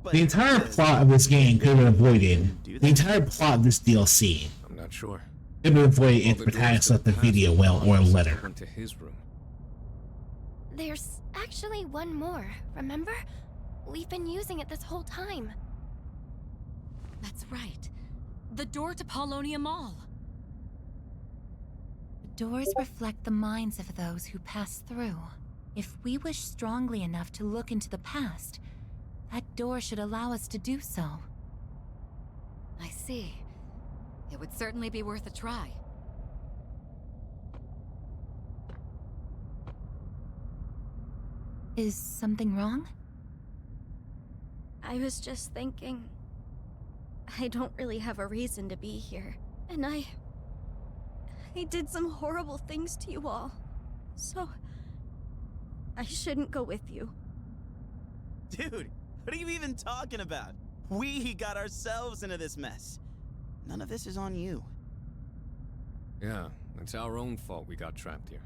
But The entire plot of this game could have been avoided. The entire plot of this DLC I'm not sure. could have been avoided if All the the protagonist doors left the to the video past well or a just letter. went to his room. There's actually one more, remember? We've been using it this whole time. That's right. The door to Paulonia Mall. The doors reflect the minds of those who pass through. If we wish strongly enough to look into the past, that door should allow us to do so. I see. It would certainly be worth a try. Is something wrong? I was just thinking... I don't really have a reason to be here. And I did some horrible things to you all. So... I shouldn't go with you. Dude, what are you even talking about? We got ourselves into this mess. None of this is on you. Yeah, it's our own fault we got trapped here.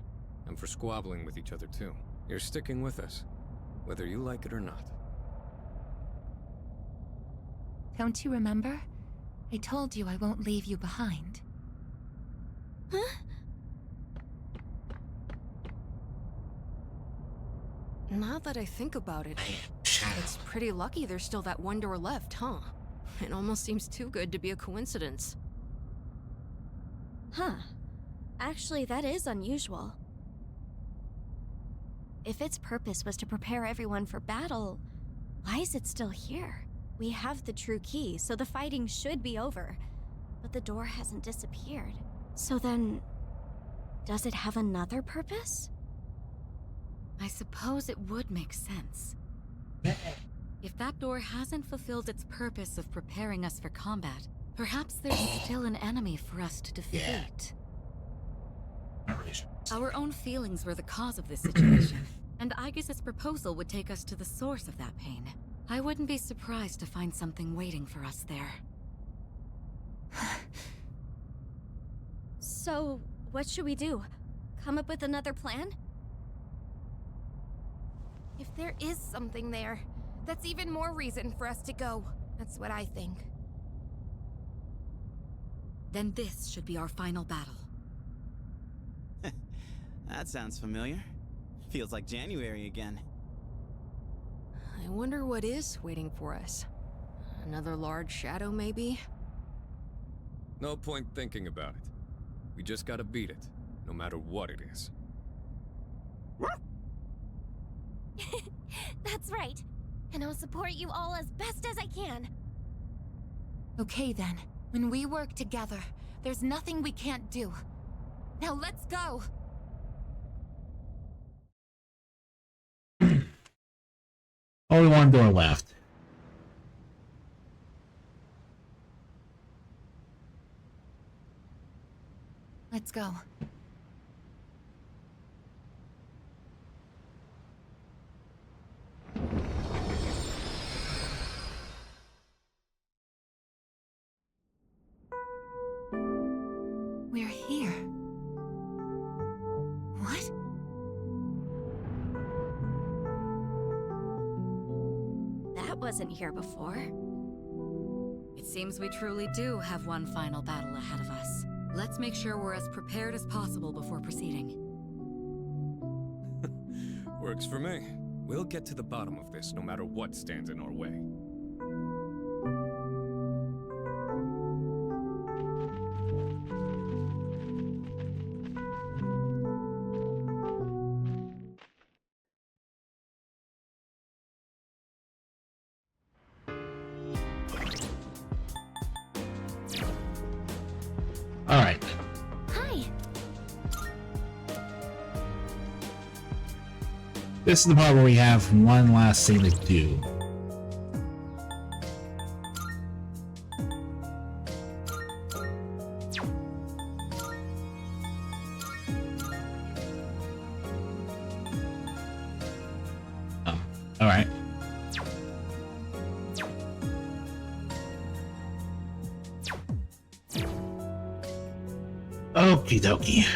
And for squabbling with each other too. You're sticking with us, whether you like it or not. Don't you remember? I told you I won't leave you behind. Huh? Now that I think about it, it's pretty lucky there's still that one door left, huh? It almost seems too good to be a coincidence. Huh. Actually, that is unusual. If its purpose was to prepare everyone for battle, why is it still here? We have the true key, so the fighting should be over. But the door hasn't disappeared. So then... does it have another purpose? I suppose it would make sense. If that door hasn't fulfilled its purpose of preparing us for combat, perhaps there's still an enemy for us to defeat. Our own feelings were the cause of this situation, and Aigis' proposal would take us to the source of that pain. I wouldn't be surprised to find something waiting for us there. So, what should we do? Come up with another plan? If there is something there, that's even more reason for us to go. That's what I think. Then this should be our final battle. That sounds familiar. Feels like January again. I wonder what is waiting for us. Another large shadow, maybe? No point thinking about it. We just gotta beat it, no matter what it is. That's right. And I'll support you all as best as I can. Okay then, when we work together, there's nothing we can't do. Now let's go! Only one door left. Let's go. We're here. What? That wasn't here before. It seems we truly do have one final battle ahead of us. Let's make sure we're as prepared as possible before proceeding. Works for me. We'll get to the bottom of this no matter what stands in our way. Alright. Hi. This is the part where we have one last thing to do. Alright. Okie dokie.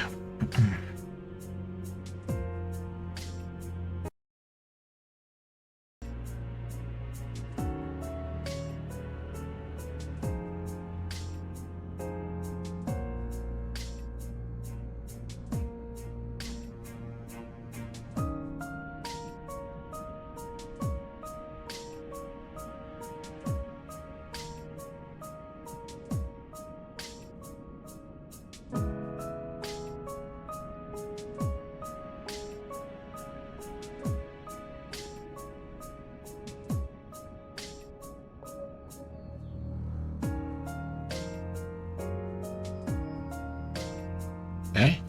Okay.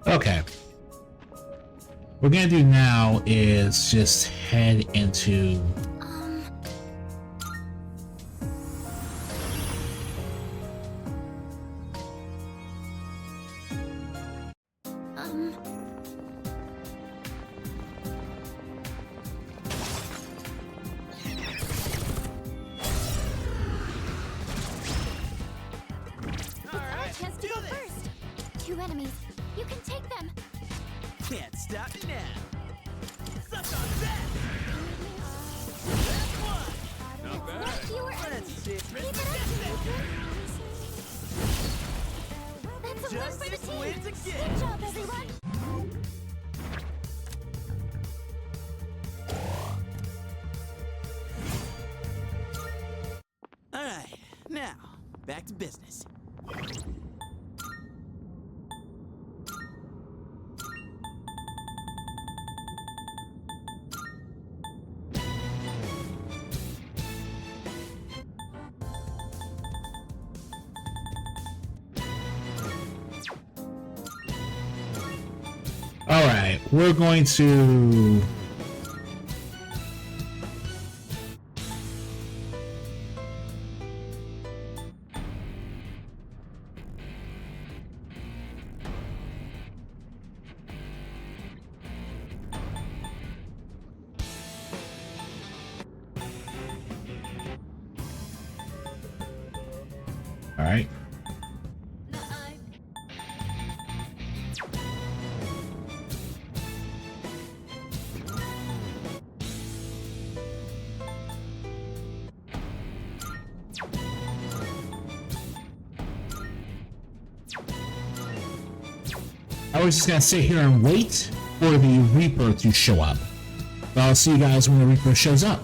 Okay. What we're gonna do now is just head into Chance to go first. 2 enemies. You can take them. Can't stop me now. Suck on that. That's one. Not bad. With fewer Let's enemies. see. Keep it up, children. That's a win Just for the this team. wins again. Good job, everyone. All right, now back to business. Alright, we're going to Alright. I was just gonna sit here and wait for the Reaper to show up. But I'll see you guys when the Reaper shows up.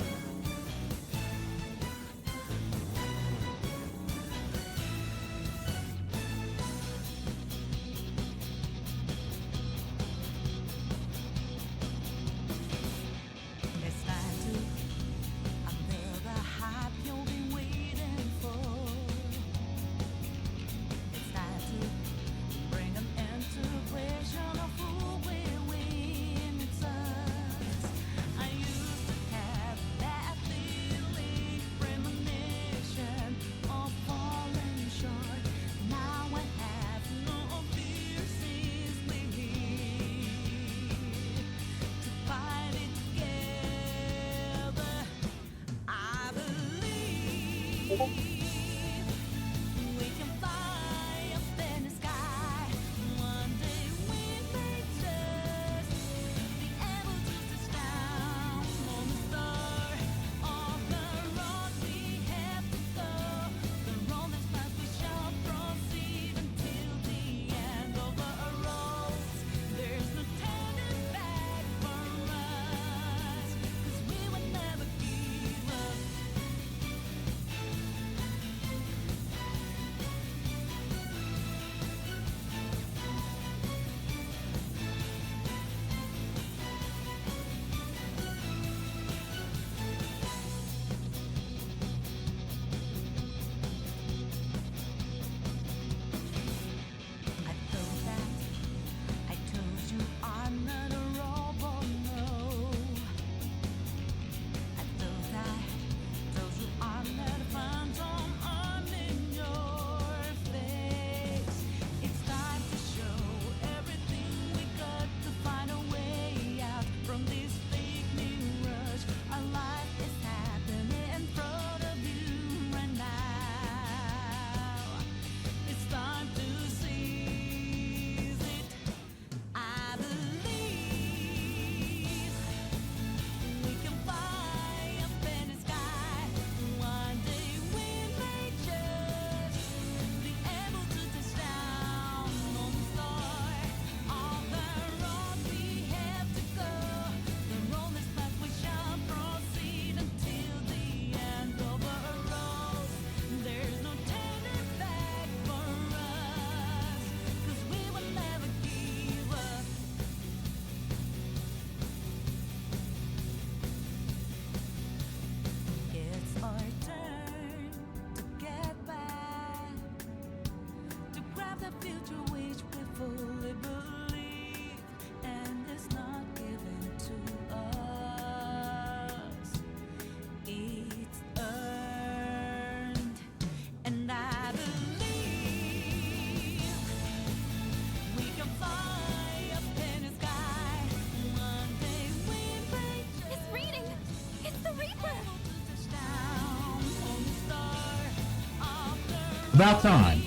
About time.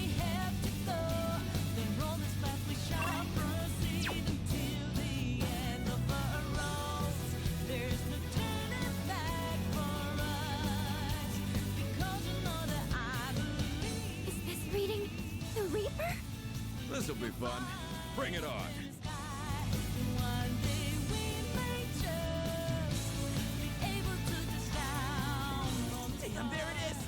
Is this reading the Reaper? This'll be fun. Bring it on. Damn, there it is!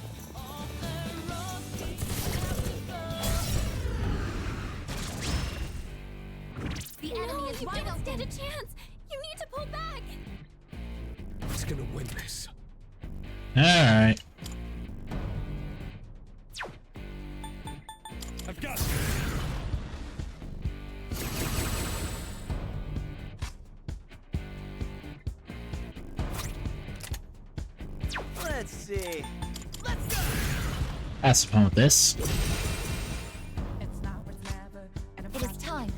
The enemy is wide open. Stand a chance. You need to pull back. Who's gonna win this? Alright. I've got Let's see. Let's go! Have some fun with this. It is time.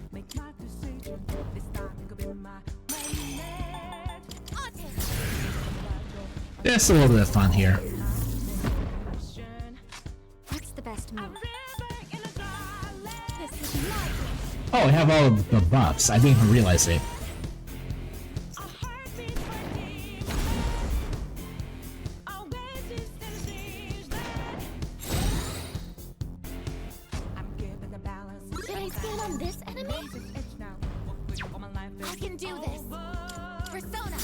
Just a little bit of fun here. What's the best move? Oh, I have all of the buffs. I didn't even realize it. Should I stand on this enemy? I can do this. Persona,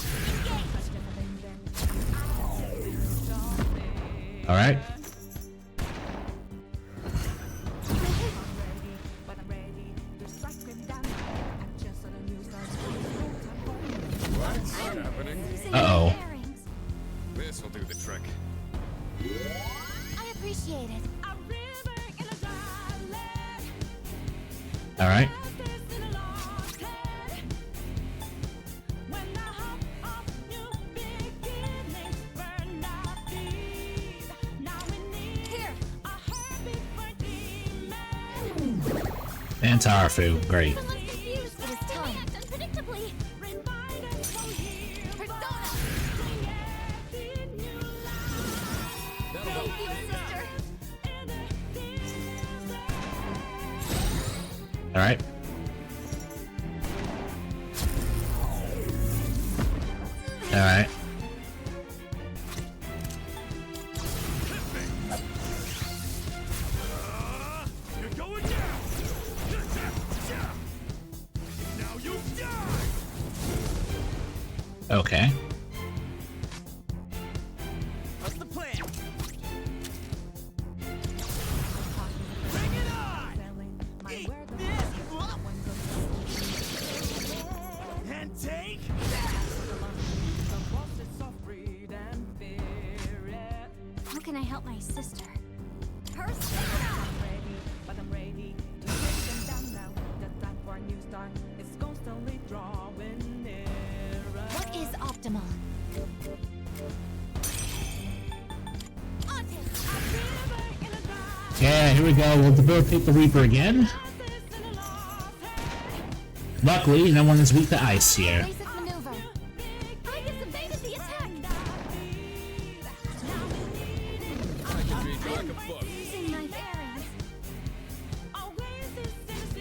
engage. Alright. What's happening? Uh-oh. This'll do the trick. I appreciate it. Alright. And Tarafu, great. Someone's confused. It is time. Act unpredictably. Persona. Thank you, sister. Alright. Alright. You're going down. Now you die. Okay. What's the plan? Bring it on. Eat this. And take that. How can I help my sister? Persona. What is optimal? Yeah, here we go. We'll debilitate the Reaper again. Luckily, no one is weak to ice here. Basic maneuver. Aigis evaded the attack! I can read you like a book. Losing my bearings.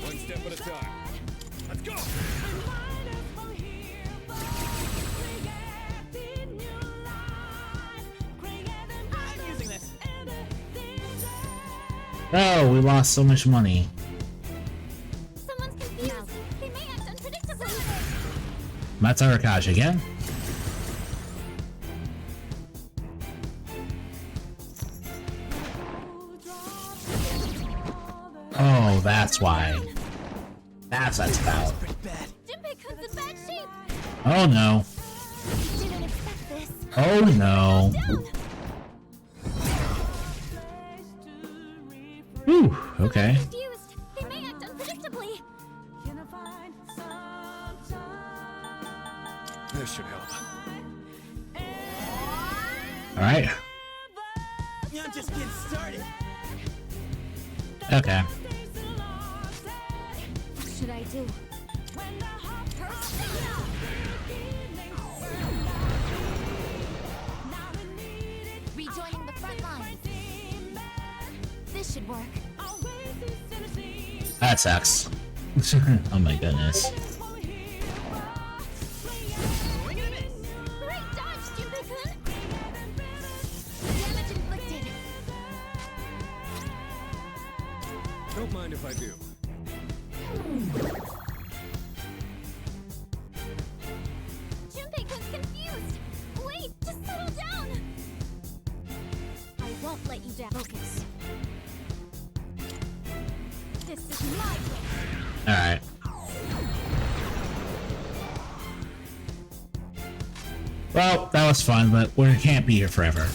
One step at a time. Let's go. I'm using this. Oh, we lost so much money. Someone's confused. They may act unpredictably. Matsurakage again? Oh, that's why. That's what that's about. Pretty bad. Junpei-kun's in bad shape. Oh no. Didn't expect this. Oh no. Down. Whew, okay. Confused. They may act unpredictably. This should help. Alright. I'm just getting started. Okay. What should I do? Persona. Rejoining the front line. This should work. That sucks. Oh my goodness. Great dodge, Junpei-kun. Damage inflicted. Don't mind if I do. Junpei-kun's confused. Wait, just settle down. I won't let you down. Focus. This is my way. Alright. Well, that was fun, but we can't be here forever.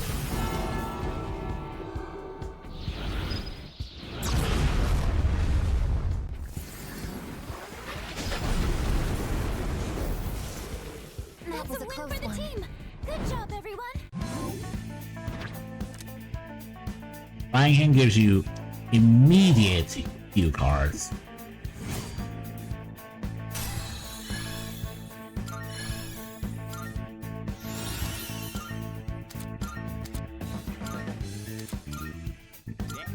That was a close win for the team. Good job, everyone. Flying Hand gives you immediate Q cards.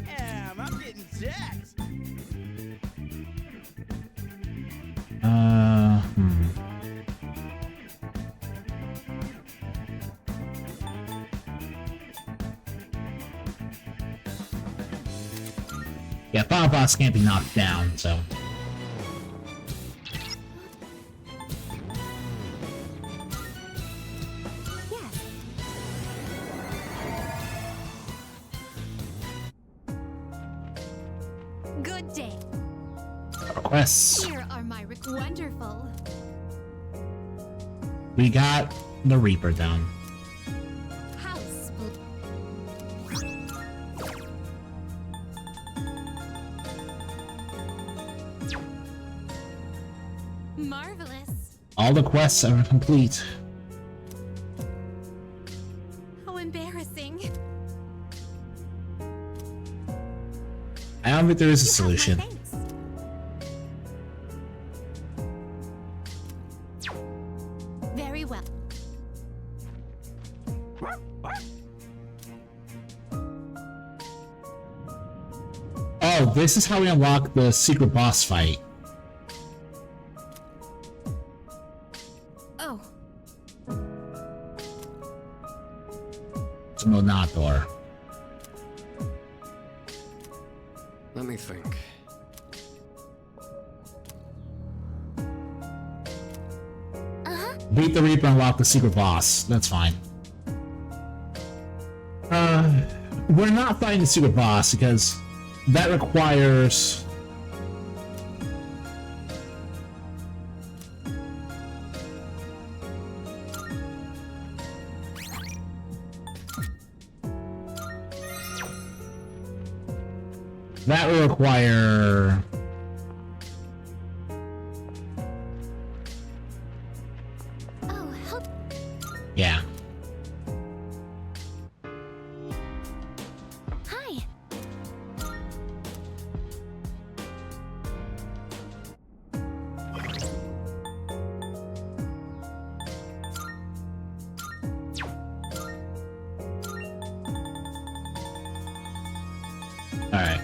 Damn, I'm getting jacked. Yeah, Final Boss can't be knocked down, so... Yes. Good day. Requests. Here are my wonderful. We got the Reaper done. House. Marvelous. All the quests are complete. How embarrassing. I don't think there is a You have my solution. thanks. Very well. Oh, this is how we unlock the secret boss fight. Oh, It's Monator. Let me think. Beat the Reaper and unlock the secret boss. That's fine. We're not fighting the secret boss because that requires... That will require... oh, help. Yeah. Hi. Alright.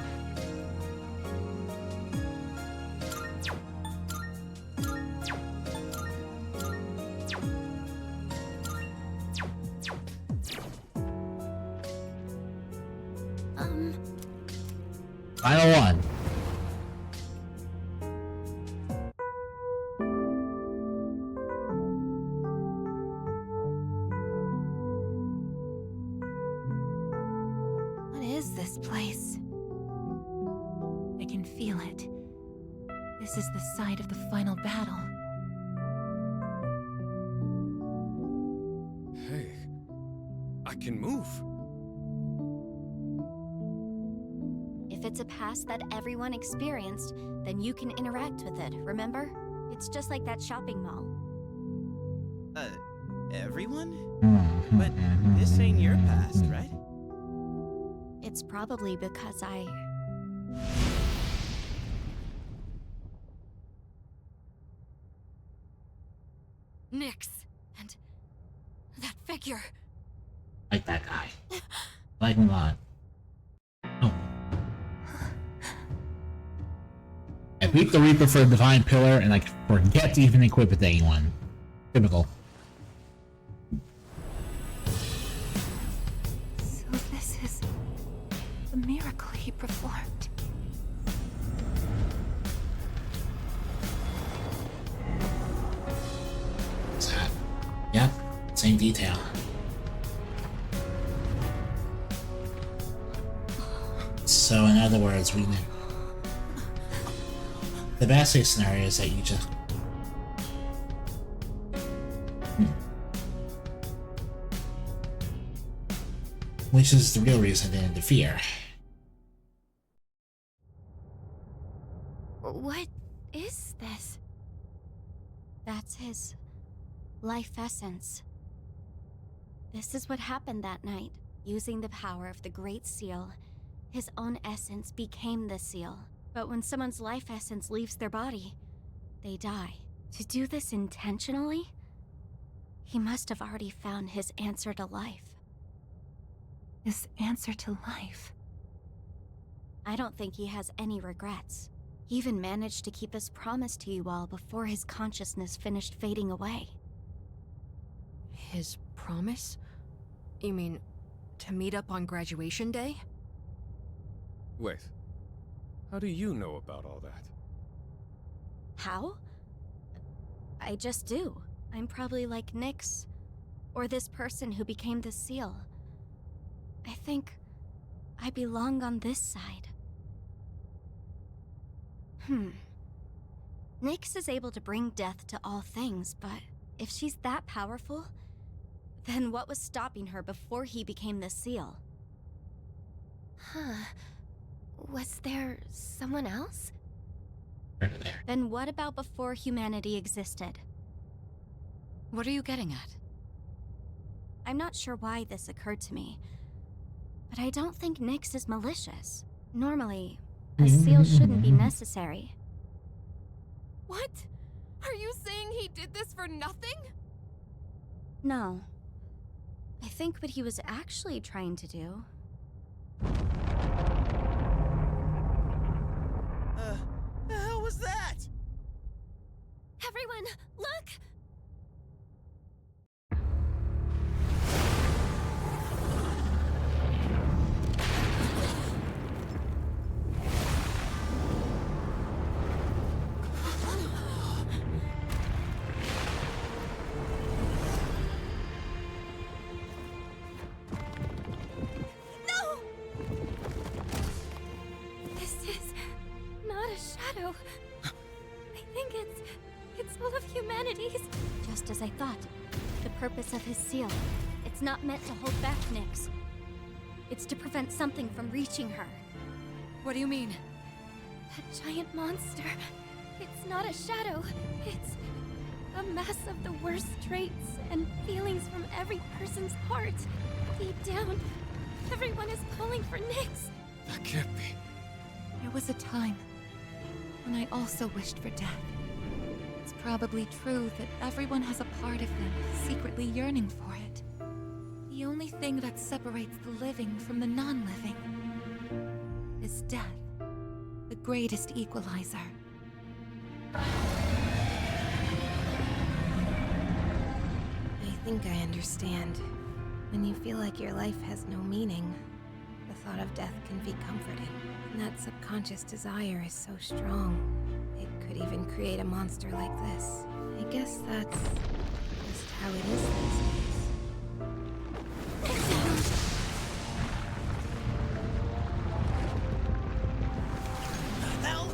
Final one. What is this place? I can feel it. This is the site of the final battle. Hey, I can move. If it's a past that everyone experienced, then you can interact with it, remember? It's just like that shopping mall. Everyone? But this ain't your past, right? It's probably because I... Nyx. And that figure. Like that guy. Like him a lot. Oh. I beat the Reaper for a Divine Pillar and I forget to even equip it to anyone. Typical. So this is the miracle he performed. What's that? Yep, same detail. So in other words, we knew. The best case scenario is that you just... Which is the real reason to interfere. What is this? That's his life essence. This is what happened that night. Using the power of the Great Seal, his own essence became the seal. But when someone's life essence leaves their body, they die. To do this intentionally, he must have already found his answer to life. His answer to life. I don't think he has any regrets. He even managed to keep his promise to you all before his consciousness finished fading away. His promise? You mean to meet up on graduation day? Wait. How do you know about all that? How? I just do. I'm probably like Nyx, or this person who became the seal. I think I belong on this side. Nyx is able to bring death to all things, but if she's that powerful, then what was stopping her before he became the seal? Huh. Was there someone else? Then what about before humanity existed? What are you getting at? I'm not sure why this occurred to me, but I don't think Nyx is malicious. Normally, a seal shouldn't be necessary. What? Are you saying he did this for nothing? No. I think what he was actually trying to do... The hell was that? Everyone, look! No! This is not a shadow. I think it's all of humanity's. Just as I thought. The purpose of his seal. It's not meant to hold back Nyx. It's to prevent something from reaching her. What do you mean? That giant monster. It's not a shadow. It's a mass of the worst traits and feelings from every person's heart. Deep down, everyone is calling for Nyx. That can't be. There was a time when I also wished for death. It's probably true that everyone has a part of them secretly yearning for it. The only thing that separates the living from the non-living is death, the greatest equalizer. I think I understand. When you feel like your life has no meaning, the thought of death can be comforting. And that subconscious desire is so strong, it could even create a monster like this. I guess that's just how it is these days. The hell?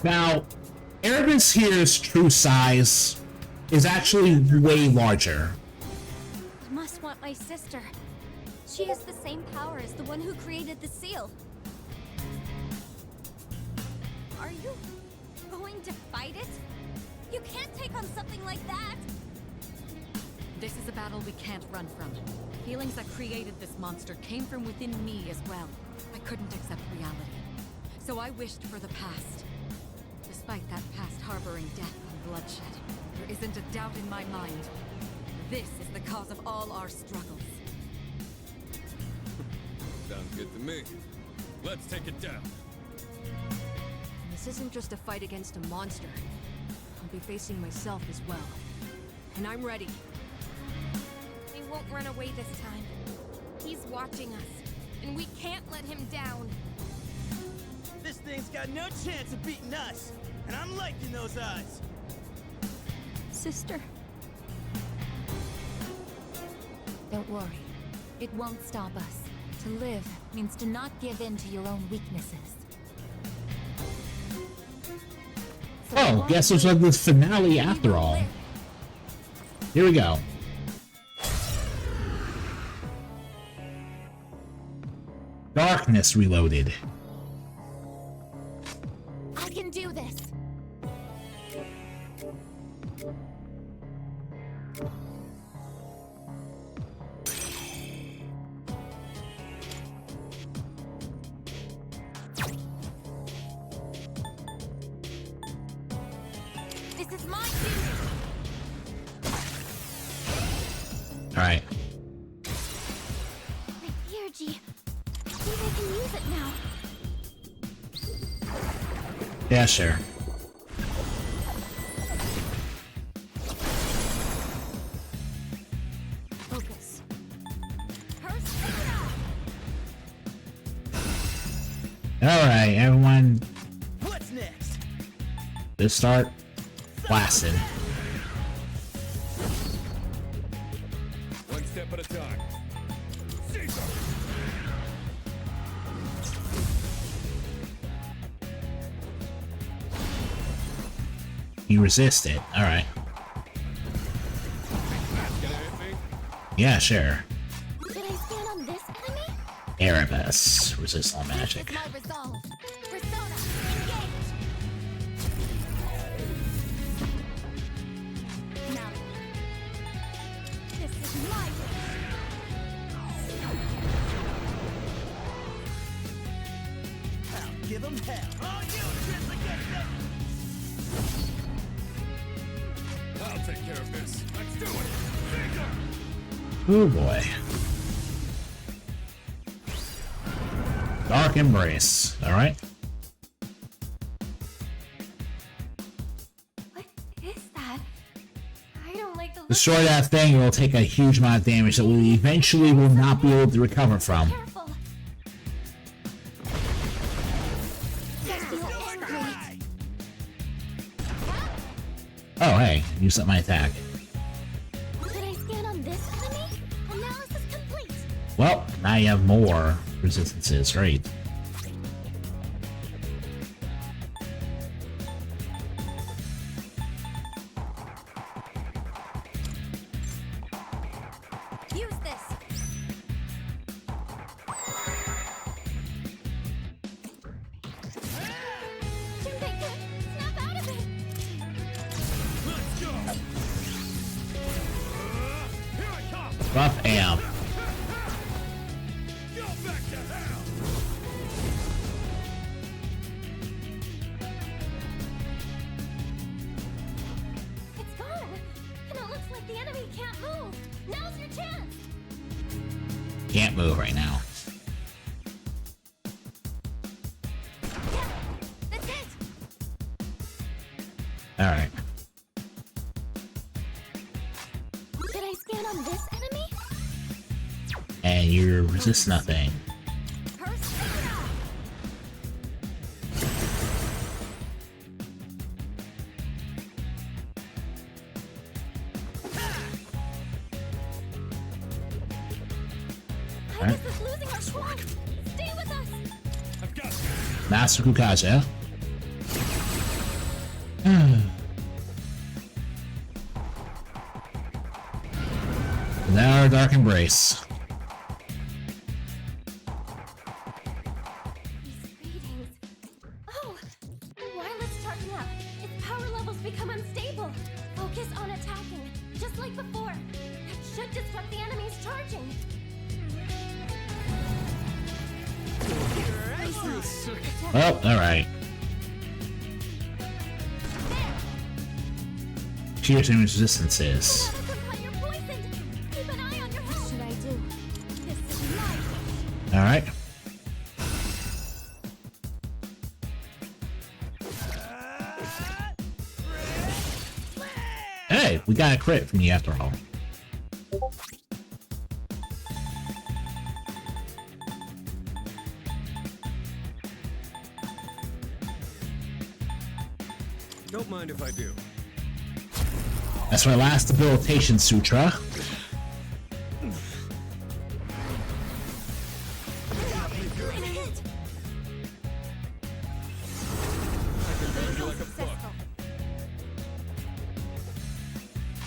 Now, Erebus here's true size is actually way larger. You must want my sister. She has the same power as the one who created the seal. Are you going to fight it? You can't take on something like that! This is a battle we can't run from. Feelings that created this monster came from within me as well. I couldn't accept reality. So I wished for the past. Despite that past harboring death and bloodshed, there isn't a doubt in my mind. This is the cause of all our struggles. Sounds good to me. Let's take it down. This isn't just a fight against a monster. I'll be facing myself as well. And I'm ready. He won't run away this time. He's watching us, and we can't let him down. This thing's got no chance of beating us, and I'm liking those odds. Sister. Don't worry. It won't stop us. To live means to not give in to your own weaknesses. So Oh, guess it's like the finale after all. Here we go. Darkness Reloaded. I can do this. This is my duty. Alright. My energy. I think I can use it now. Yeah, sure. Focus. Persona! Alright, everyone, What's next? let's start blasting. One step at a time. Caesar! You resist it. Alright. Gonna hit me? Yeah, sure. Did I stand on this enemy? Erebus. Resist all magic. This is my resolve. Persona, engage! Now, this is my I'll give 'em hell. All you kids against them. I'll take care of this. Let's do it! Caesar! Oh boy. Dark Embrace. Alright. What is that? I don't like the look. Destroy that thing, it will take a huge amount of damage that we eventually will not be able to recover from. Careful. I feel angry. Oh, hey, use up my attack. Did I stand on this enemy? Analysis complete. Well, now you have more resistances. Great. Use this. Junpei, snap out of it. Let's go. Here I come! Buff amp. Go back to hell! It's gone. And it looks like the enemy can't move. Now's your chance. Can't move right now. Yeah, that's it. Alright. Did I stand on this enemy? And you resist nothing. Persona. Aigis is losing our swarm. Stay with us. I've got this! Master Kukaja. Now our Dark Embrace. These readings. Oh! Wireless charging up. Its power levels become unstable. Focus on attacking, just like before. That should disrupt the enemy's charging. Oh, alright. Pierce damage resistances. What should I do? This is life. Alright. Hey, we got a crit from you after all. Don't mind if I do. That's my last debilitation sutra.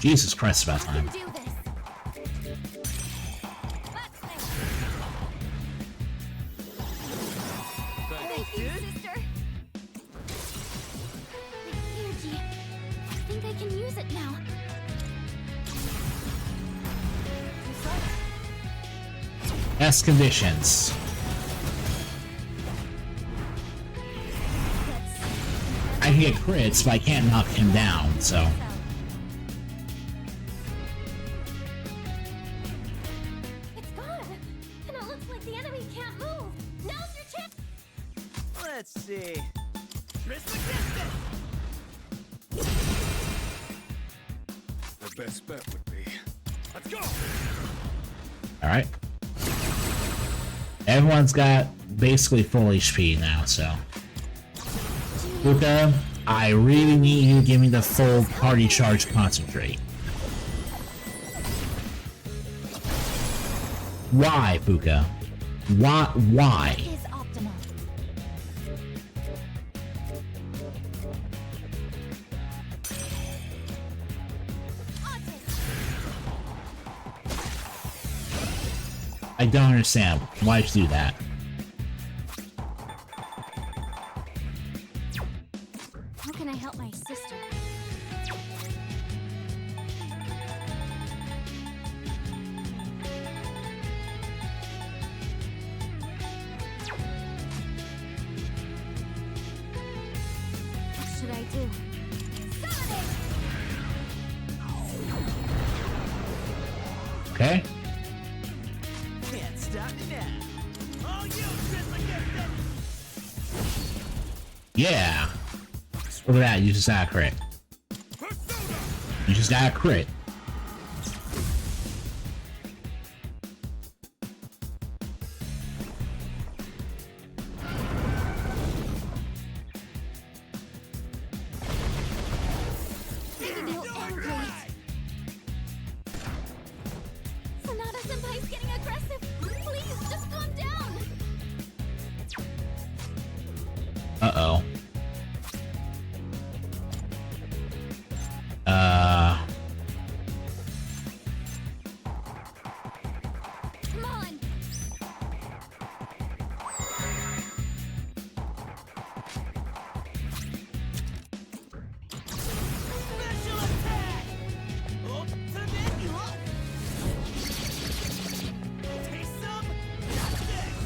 Jesus Christ, about time. Do this. Thank you, sister. Energy. I think I can use it now. Best conditions. I can get crits, but I can't knock him down, so. It's gone. And it looks like the enemy can't move. Now's your chance. Let's see. Trismegistus! The best bet would be... Let's go! Alright. Everyone's got basically full HP now, so. Luca, I really need you to give me the full party charge concentrate. Why, Puka? Why? Is optimal. I don't understand. Why'd you do that? How can I help my sister? What should I do? Okay. Can't stop now. Oh, you just like that. Yeah. Look at that, you just got a crit. You just got a crit. Sonata-senpai's getting aggressive. Please, just calm down. Uh-oh. Come on. Special attack! Ultimate lock! Taste some? Got this!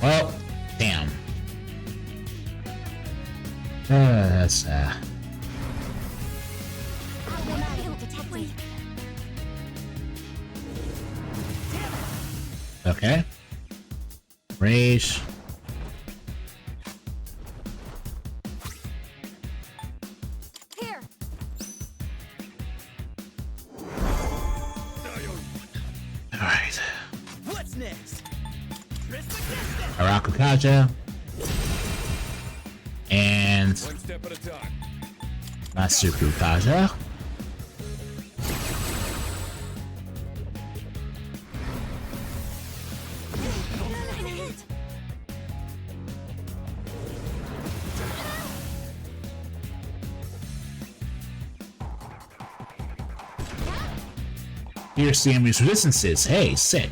Well, damn. That's, okay. Rage. Here. Alright. What's next? Trismegistus! Arakakaja. And One step at a time. Masuku Kaja. Here's the enemy's resistances. Hey, sick.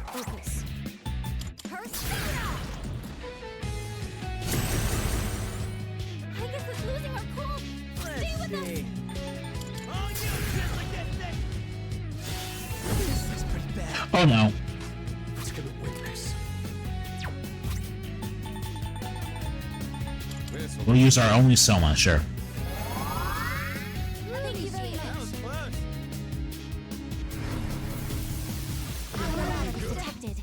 Focus. Persona! Aigis is losing her cool. Stay with us. Oh, you just like that. This is pretty bad. Oh no. Let's give it witness. This'll We'll use our only Soma, sure. Thank you very That was much. close. Apparatus detected.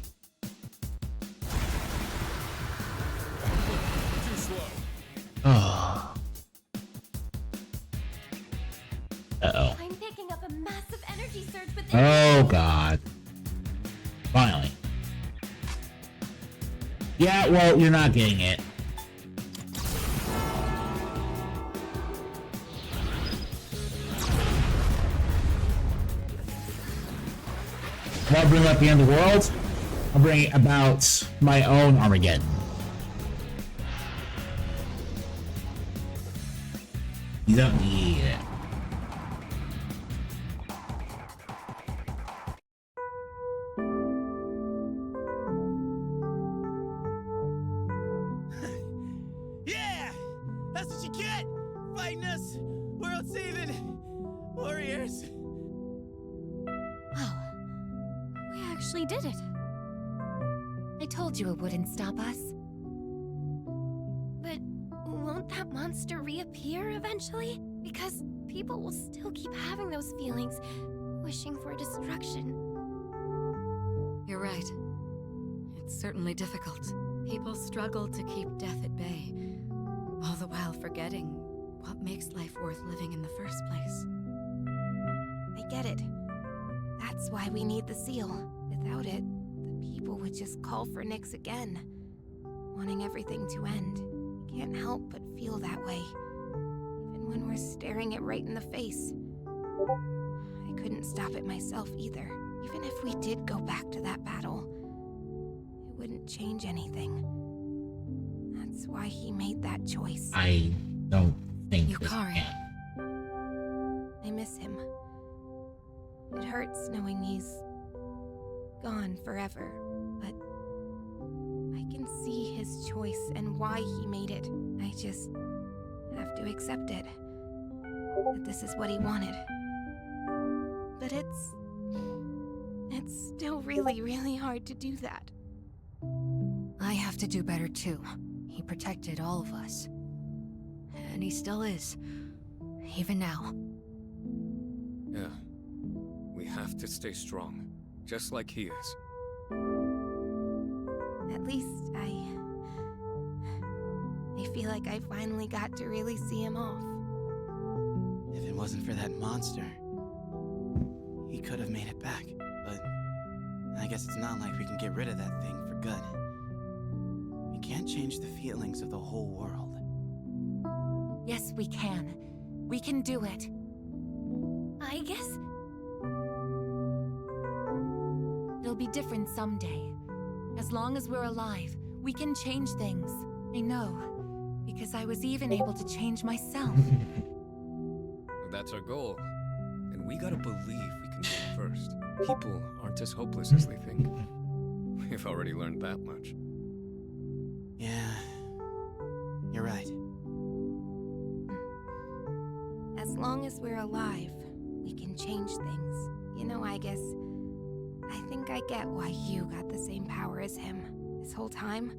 too slow. Oh. Uh-oh. I'm picking up a massive energy surge within. Oh god. Finally. Yeah, well, you're not getting it. I'll bring up the end of the world. I'll bring about my own Armageddon. You don't need it. Yeah! That's what you get! Fighting us! World-saving warriors! Wow. We actually did it. I told you it wouldn't stop us. But won't that monster reappear eventually? Because people will still keep having those feelings, wishing for destruction. You're right. It's certainly difficult. People struggle to keep death at bay, all the while forgetting what makes life worth living in the first place. I get it. That's why we need the seal. Without it, the people would just call for Nyx again, wanting everything to end. I can't help but feel that way, even when we're staring it right in the face. I couldn't stop it myself either. Even if we did go back to that battle, it wouldn't change anything. That's why he made that choice. I don't think Yukari. it can. I miss him. It hurts knowing he's gone forever, but I can see his choice and why he made it. I just have to accept it. That this is what he wanted. But it's still really, really hard to do that. I have to do better too. He protected all of us. And he still is. Even now. Yeah. We have to stay strong, just like he is. At least I feel like I finally got to really see him off. If it wasn't for that monster, he could have made it back. But I guess it's not like we can get rid of that thing for good. We can't change the feelings of the whole world. Yes, we can. We can do it. I guess It'll be different someday. As long as we're alive, we can change things. I know, because I was even able to change myself. That's our goal. And we gotta believe we can do it first. People aren't as hopeless as they think. We've already learned that much. Yeah, you're right. As long as we're alive, we can change things. You know, Aigis, I think I get why you got the same power as him. This whole time,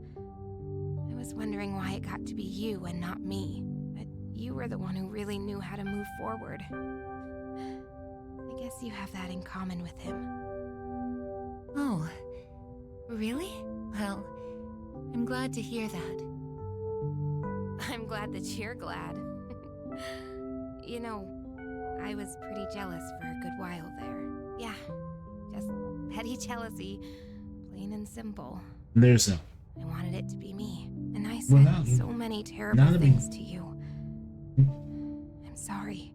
I was wondering why it got to be you and not me. But you were the one who really knew how to move forward. I guess you have that in common with him. Oh, really? Well, I'm glad to hear that. I'm glad that you're glad. You know, I was pretty jealous for a good while there. Yeah, just petty jealousy, plain and simple. There's no. I wanted it to be me, and I Well, said no, so many terrible not a big- things to you. I'm sorry.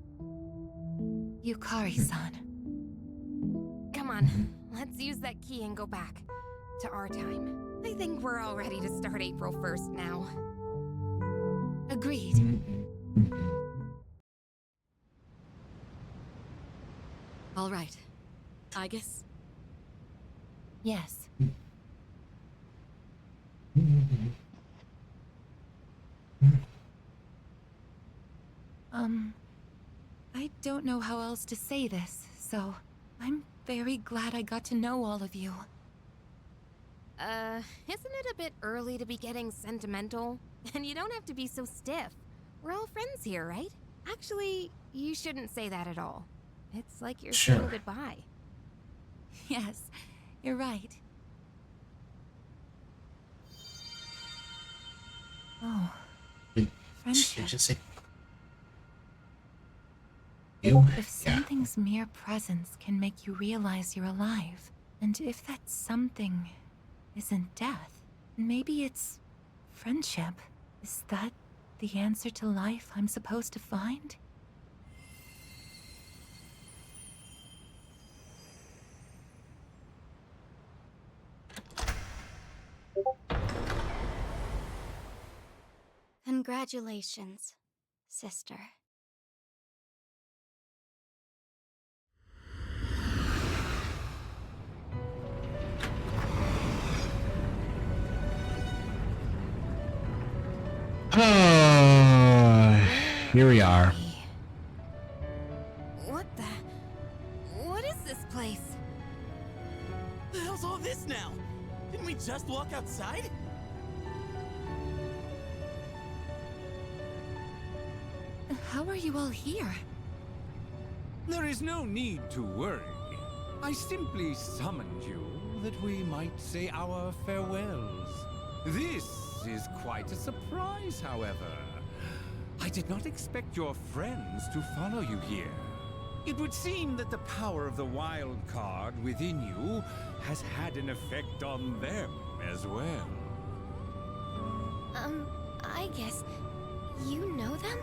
Yukari-san. Come on, let's use that key and go back to our time. I think we're all ready to start April 1st now. Agreed. All right. Aigis? Yes. I don't know how else to say this, so I'm very glad I got to know all of you. Isn't it a bit early to be getting sentimental? And you don't have to be so stiff. We're all friends here, right? Actually, you shouldn't say that at all. It's like you're saying Sure. goodbye. Yes, you're right. Oh, Did friendship. you just say you? If something's mere presence can make you realize you're alive, and if that something isn't death, maybe it's friendship. Is that the answer to life I'm supposed to find? Congratulations, sister. Oh, here we are. What the? What is this place? The hell's all this now? Didn't we just walk outside? How are you all here? There is no need to worry. I simply summoned you that we might say our farewells. This is quite a surprise, however. I did not expect your friends to follow you here. It would seem that the power of the wild card within you has had an effect on them as well. Aigis, you know them?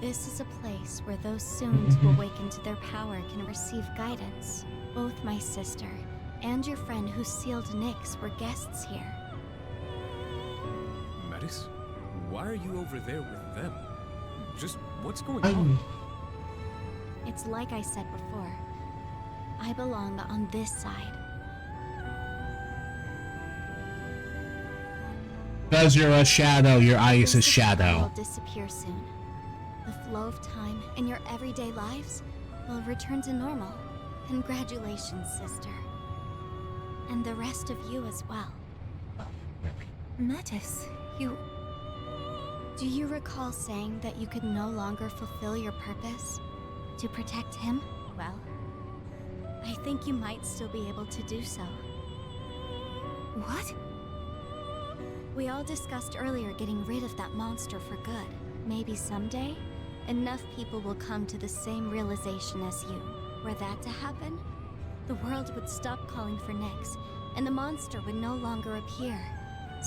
This is a place where those soon to awaken to their power can receive guidance. Both my sister and your friend who sealed Nyx were guests here. Metis? Why are you over there with them? Just what's going on? It's like I said before. I belong on this side. Because you're a shadow, your Aigis is shadow. Will disappear soon. The flow of time in your everyday lives will return to normal. Congratulations, sister. And the rest of you as well. Metis, you... Do you recall saying that you could no longer fulfill your purpose? To protect him? Well, I think you might still be able to do so. What? We all discussed earlier getting rid of that monster for good. Maybe someday, enough people will come to the same realization as you. Were that to happen, the world would stop calling for Nyx, and the monster would no longer appear.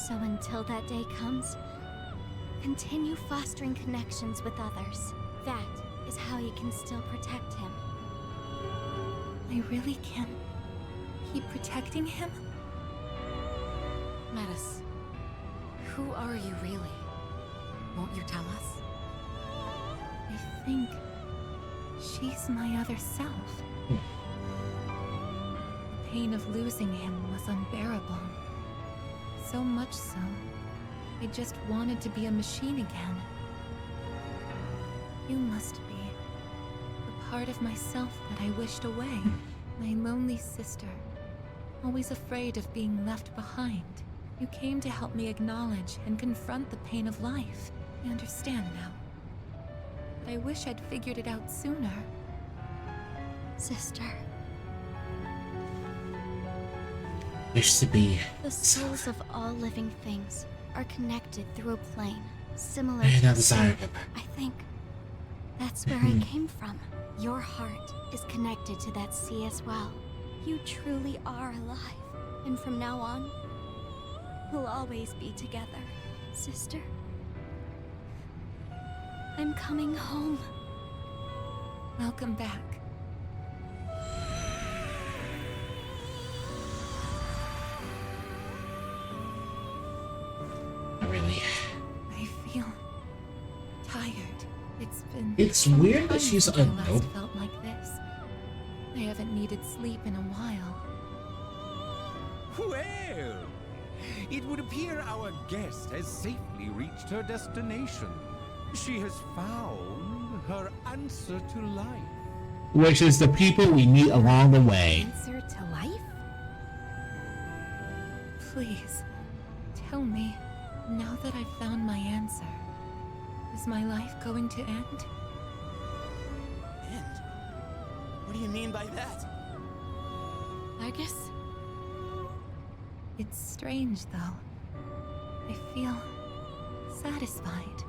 So until that day comes, continue fostering connections with others. That is how you can still protect him. I really can keep protecting him? Metis, who are you really? Won't you tell us? I think she's my other self. The pain of losing him was unbearable. So much so, I just wanted to be a machine again. You must be the part of myself that I wished away. My lonely sister, always afraid of being left behind. You came to help me acknowledge and confront the pain of life. I understand now. But I wish I'd figured it out sooner. Sister, Wish to be. the souls of all living things are connected through a plane similar I to know the the sea. side. I think that's where I came from. Your heart is connected to that sea as well. You truly are alive. And from now on, we'll always be together, sister. I'm coming home. Welcome back. Really. I feel tired. It's weird that she's since I a last nope. felt like this. I haven't needed sleep in a while. Well, it would appear our guest has safely reached her destination. She has found her answer to life. Which is the people we meet along the way. Answer to life? Please, tell me, now that I've found my answer, is my life going to end? End? What do you mean by that? Aigis? It's strange, though. I feel satisfied.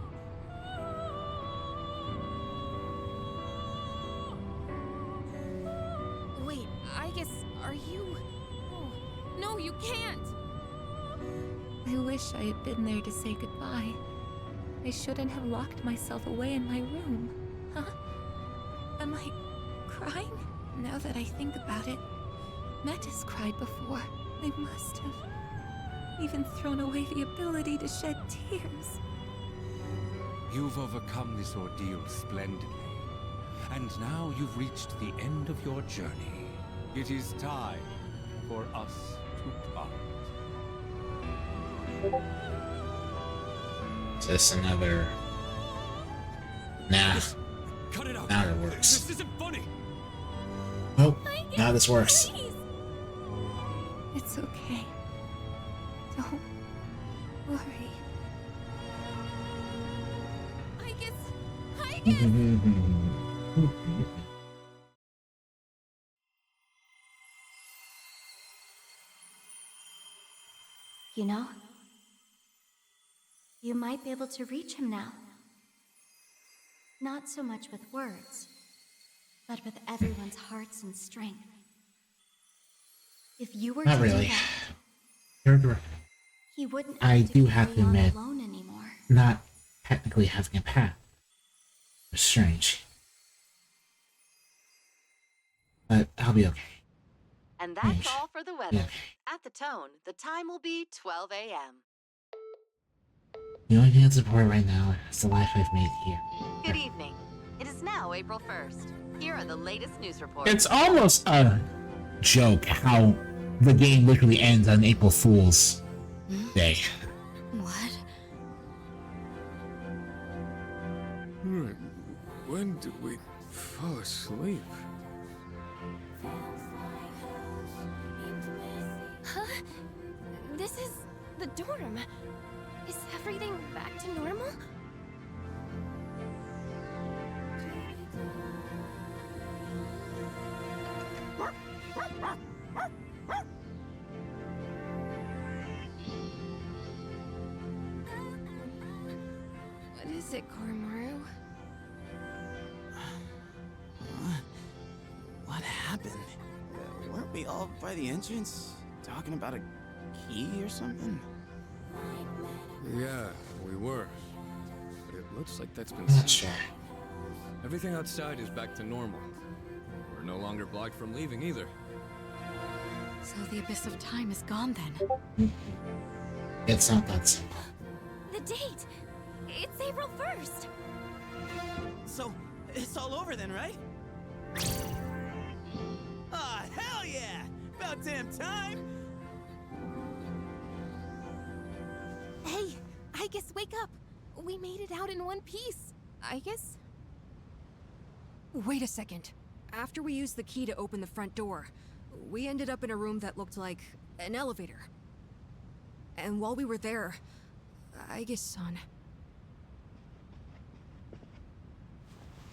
Wait, Aigis, are you... Oh, no, you can't! I wish I had been there to say goodbye. I shouldn't have locked myself away in my room. Huh? Am I crying? Now that I think about it, Metis cried before. I must have even thrown away the ability to shed tears. You've overcome this ordeal splendidly. And now you've reached the end of your journey. It is time for us to part. Is this another? Nah. Cut it out. Now it works. This isn't funny. Oh, now this works. It's okay. Don't worry. Aigis! You know, you might be able to reach him now. Not so much with words, but with everyone's hearts and strength. If you were Not to really. do that, Character, he wouldn't I have to do have to carry on admit, alone anymore. not technically having a path. It's strange. But I'll be okay. And that's Strange. all for the weather. Yeah. At the tone, the time will be 12 a.m. The only thing that's important right now is the life I've made here. Good evening. It is now April 1st. Here are the latest news reports. It's almost a joke how the game literally ends on April Fool's Day. What? When did we fall asleep? Huh? This is the dorm. Is everything back to normal? What is it, Koromaru? What happened? Weren't we all by the entrance talking about a key or something? Yeah, we were. But it looks like that's been Not sealed. sure. Everything outside is back to normal. We're no longer blocked from leaving either. So the abyss of time is gone then? It's not that simple. The date! It's April 1st! So, it's all over then, right? Ah, hell yeah! About damn time! Hey, Aigis, wake up! We made it out in one piece. Aigis? Wait a second. After we used the key to open the front door, we ended up in a room that looked like an elevator. And while we were there, Aigis-san...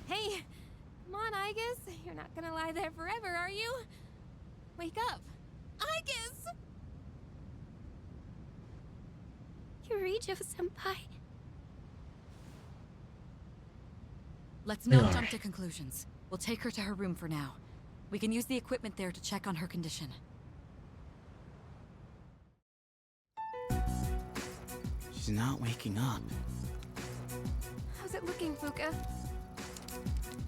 Hey, come on, Aigis. You're not gonna lie there forever, are you? Wake up. Aigis! Yurijo-senpai. Let's not Yeah. jump to conclusions. We'll take her to her room for now. We can use the equipment there to check on her condition. She's not waking up. How's it looking, Fuka?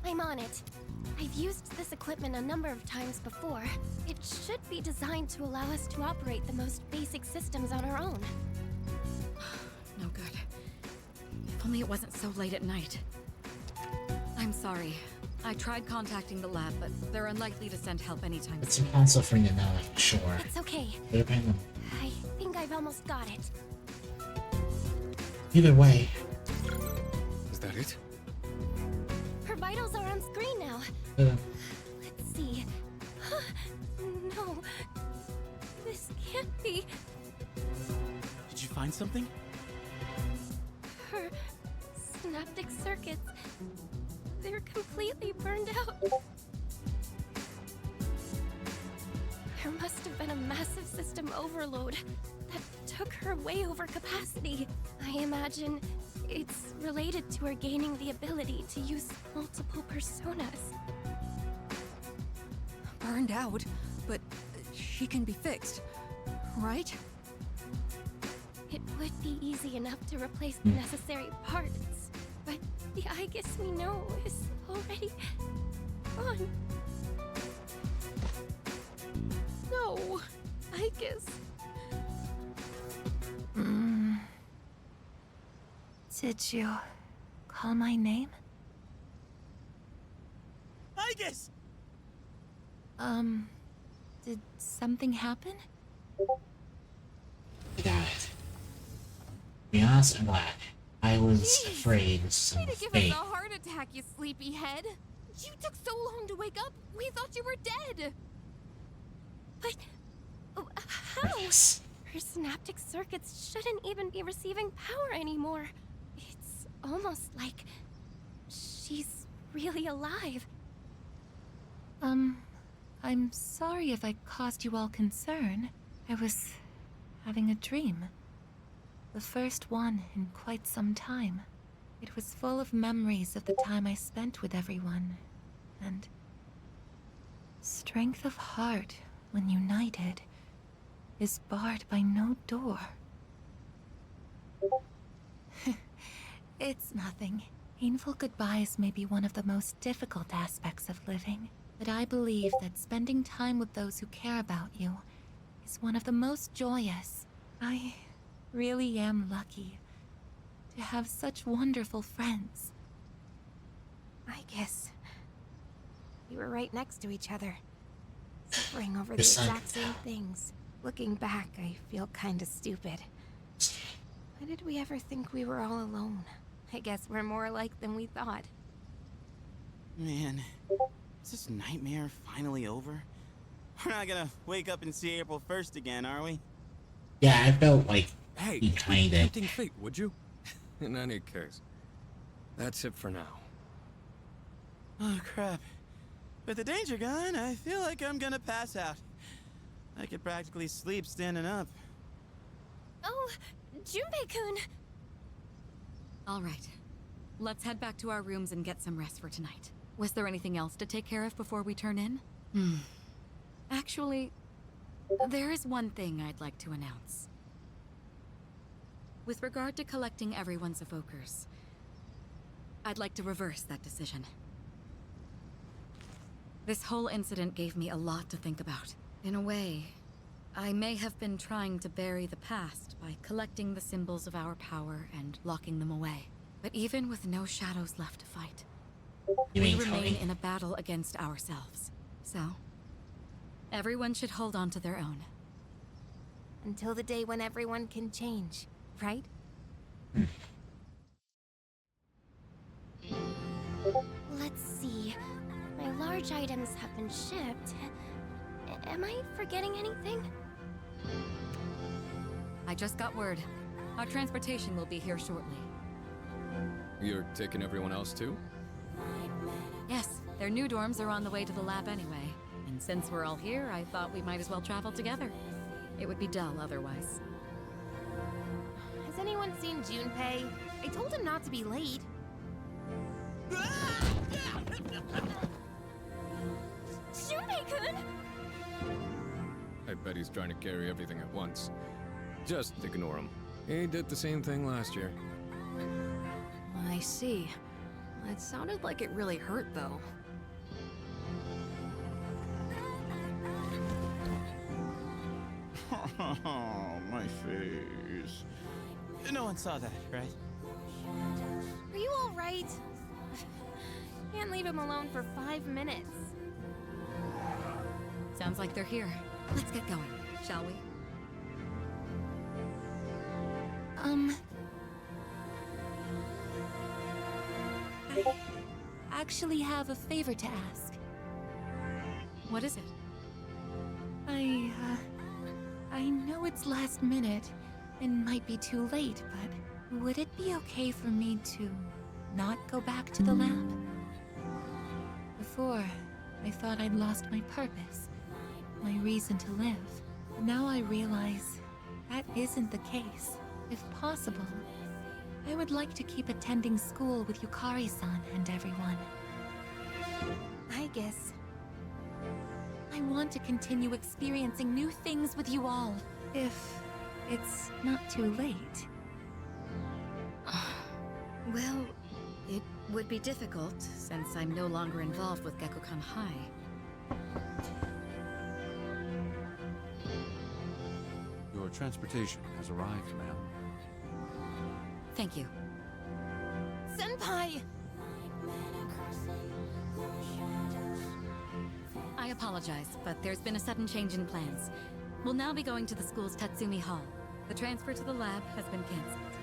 I'm on it. I've used this equipment a number of times before. It should be designed to allow us to operate the most basic systems on our own. No good. If only it wasn't so late at night. I'm sorry. I tried contacting the lab, but they're unlikely to send help anytime It's soon. impossible for you to know for sure. It's okay. But depending I think I've almost got it. either way, Is that it? Her vitals are on screen now. uh, Let's see. No. This can't be. Did you find something? Her synaptic circuits. They're completely burned out. There must have been a massive system overload that took her way over capacity. I imagine it's related to her gaining the ability to use multiple personas. burned out, but she can be fixed, right? It would be easy enough to replace the necessary parts, but the Aigis we know is already gone. No, Aigis. Did you call my name? Aigis! Did something happen? I got it. To be honest, I'm glad. I was afraid this Way was to give fake. us a heart attack, you sleepyhead. You took so long to wake up, we thought you were dead. But how? Yes. Her synaptic circuits shouldn't even be receiving power anymore. It's almost like she's really alive. I'm sorry if I caused you all concern. I was having a dream. The first one in quite some time. It was full of memories of the time I spent with everyone, and strength of heart when united is barred by no door. It's nothing. Painful goodbyes may be one of the most difficult aspects of living, but I believe that spending time with those who care about you is one of the most joyous. I really am lucky to have such wonderful friends. Aigis. We were right next to each other, suffering over the exact same things. Looking back, I feel kinda stupid. Why did we ever think we were all alone? I guess we're more alike than we thought. Man, is this nightmare finally over? We're not gonna wake up and see April 1st again, are we? Yeah, I felt like Hey, he kinda. tempting fate, would you? In any case, that's it for now. Oh, crap. With the danger gone, I feel like I'm gonna pass out. I could practically sleep standing up. Oh, Junpei-kun! All right. Let's head back to our rooms and get some rest for tonight. Was there anything else to take care of before we turn in? Actually, there is one thing I'd like to announce. With regard to collecting everyone's evokers, I'd like to reverse that decision. This whole incident gave me a lot to think about. In a way, I may have been trying to bury the past by collecting the symbols of our power and locking them away. But even with no shadows left to fight, we remain in a battle against ourselves. So, everyone should hold on to their own. Until the day when everyone can change, right? Let's see. My large items have been shipped. Am I forgetting anything? I just got word. Our transportation will be here shortly. You're taking everyone else too? Yes, their new dorms are on the way to the lab anyway. And since we're all here, I thought we might as well travel together. It would be dull otherwise. Has anyone seen Junpei? I told him not to be late. Junpei-kun! I bet he's trying to carry everything at once. Just ignore him. He did the same thing last year. I see. It sounded like it really hurt, though. Oh, my face. No one saw that, right? Are you alright? Can't leave him alone for 5 minutes. Sounds like they're here. Let's get going, shall we? I actually have a favor to ask. What is it? I know it's last minute and might be too late, but would it be okay for me to not go back to the lab? Before, I thought I'd lost my purpose, my reason to live. But now I realize that isn't the case. If possible, I would like to keep attending school with Yukari-san and everyone. Aigis. I want to continue experiencing new things with you all, if it's not too late. Well, it would be difficult, since I'm no longer involved with Gekkoukan High. Your transportation has arrived, ma'am. Thank you. Senpai! I apologize, but there's been a sudden change in plans. We'll now be going to the school's Tatsumi Hall. The transfer to the lab has been cancelled.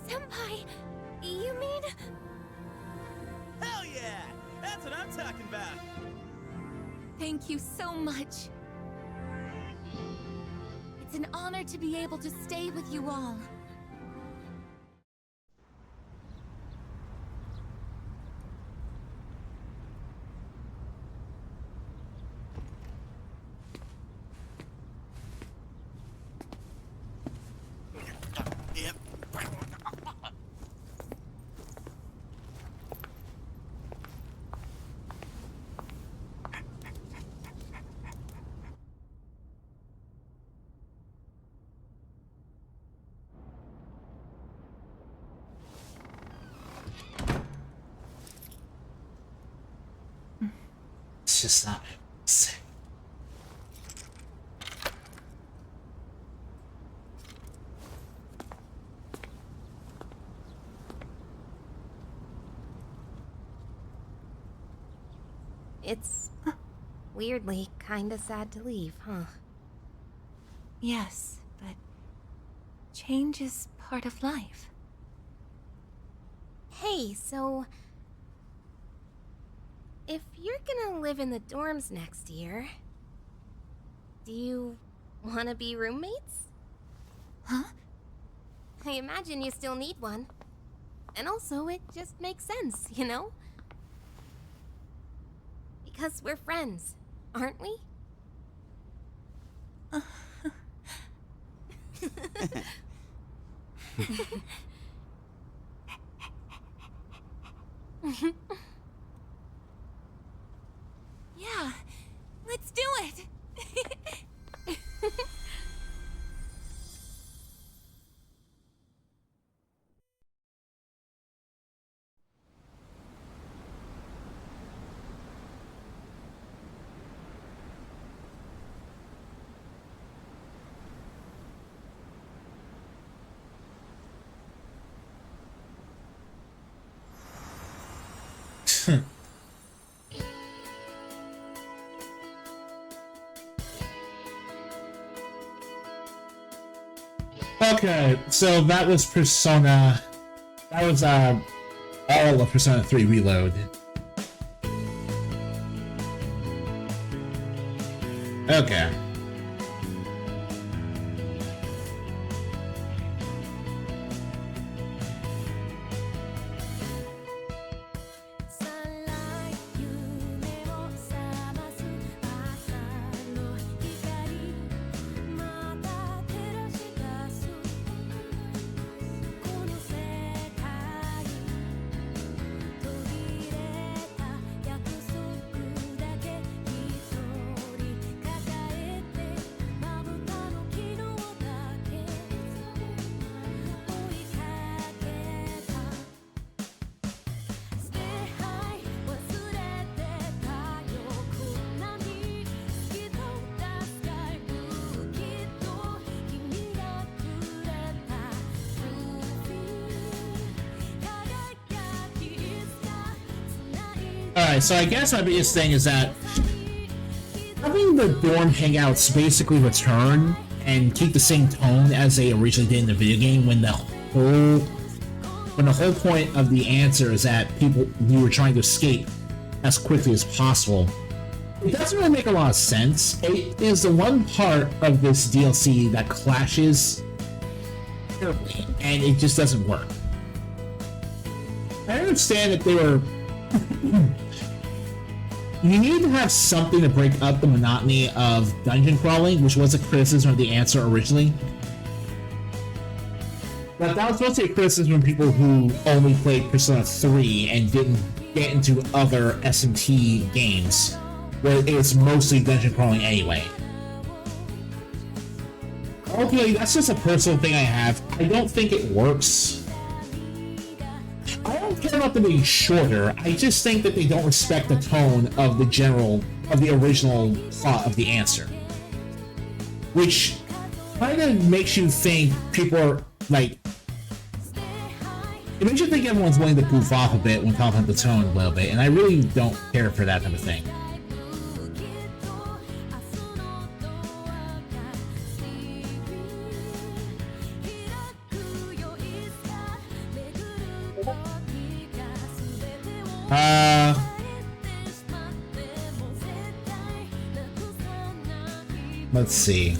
Senpai, you mean... Hell yeah! That's what I'm talking about! Thank you so much. It's an honor to be able to stay with you all. It's just not. It's weirdly kinda sad to leave, huh? Yes, but change is part of life. Hey, so... if you're gonna live in the dorms next year, do you wanna be roommates? Huh? I imagine you still need one. And also, it just makes sense, you know? Because we're friends, aren't we? Yeah, let's do it! Okay, so that was Persona. That was all of Persona 3 Reload. Okay. Alright, so I guess my biggest thing is that having the dorm hangouts basically return and keep the same tone as they originally did in the video game when the whole point of the answer is that you were trying to escape as quickly as possible. It doesn't really make a lot of sense. It is the one part of this DLC that clashes terribly, and it just doesn't work. I understand that they were you need to have something to break up the monotony of dungeon crawling, which was a criticism of the answer originally. But that was mostly a criticism from people who only played Persona 3 and didn't get into other SMT games, where it's mostly dungeon crawling anyway. Ultimately, that's just a personal thing I have. I don't think it works. I don't care about them being shorter, I just think that they don't respect the tone of the original plot of the answer. Which kind of makes you think people are, like... It makes you think everyone's willing to goof off a bit when talking about the tone a little bit, and I really don't care for that type of thing. Let's see.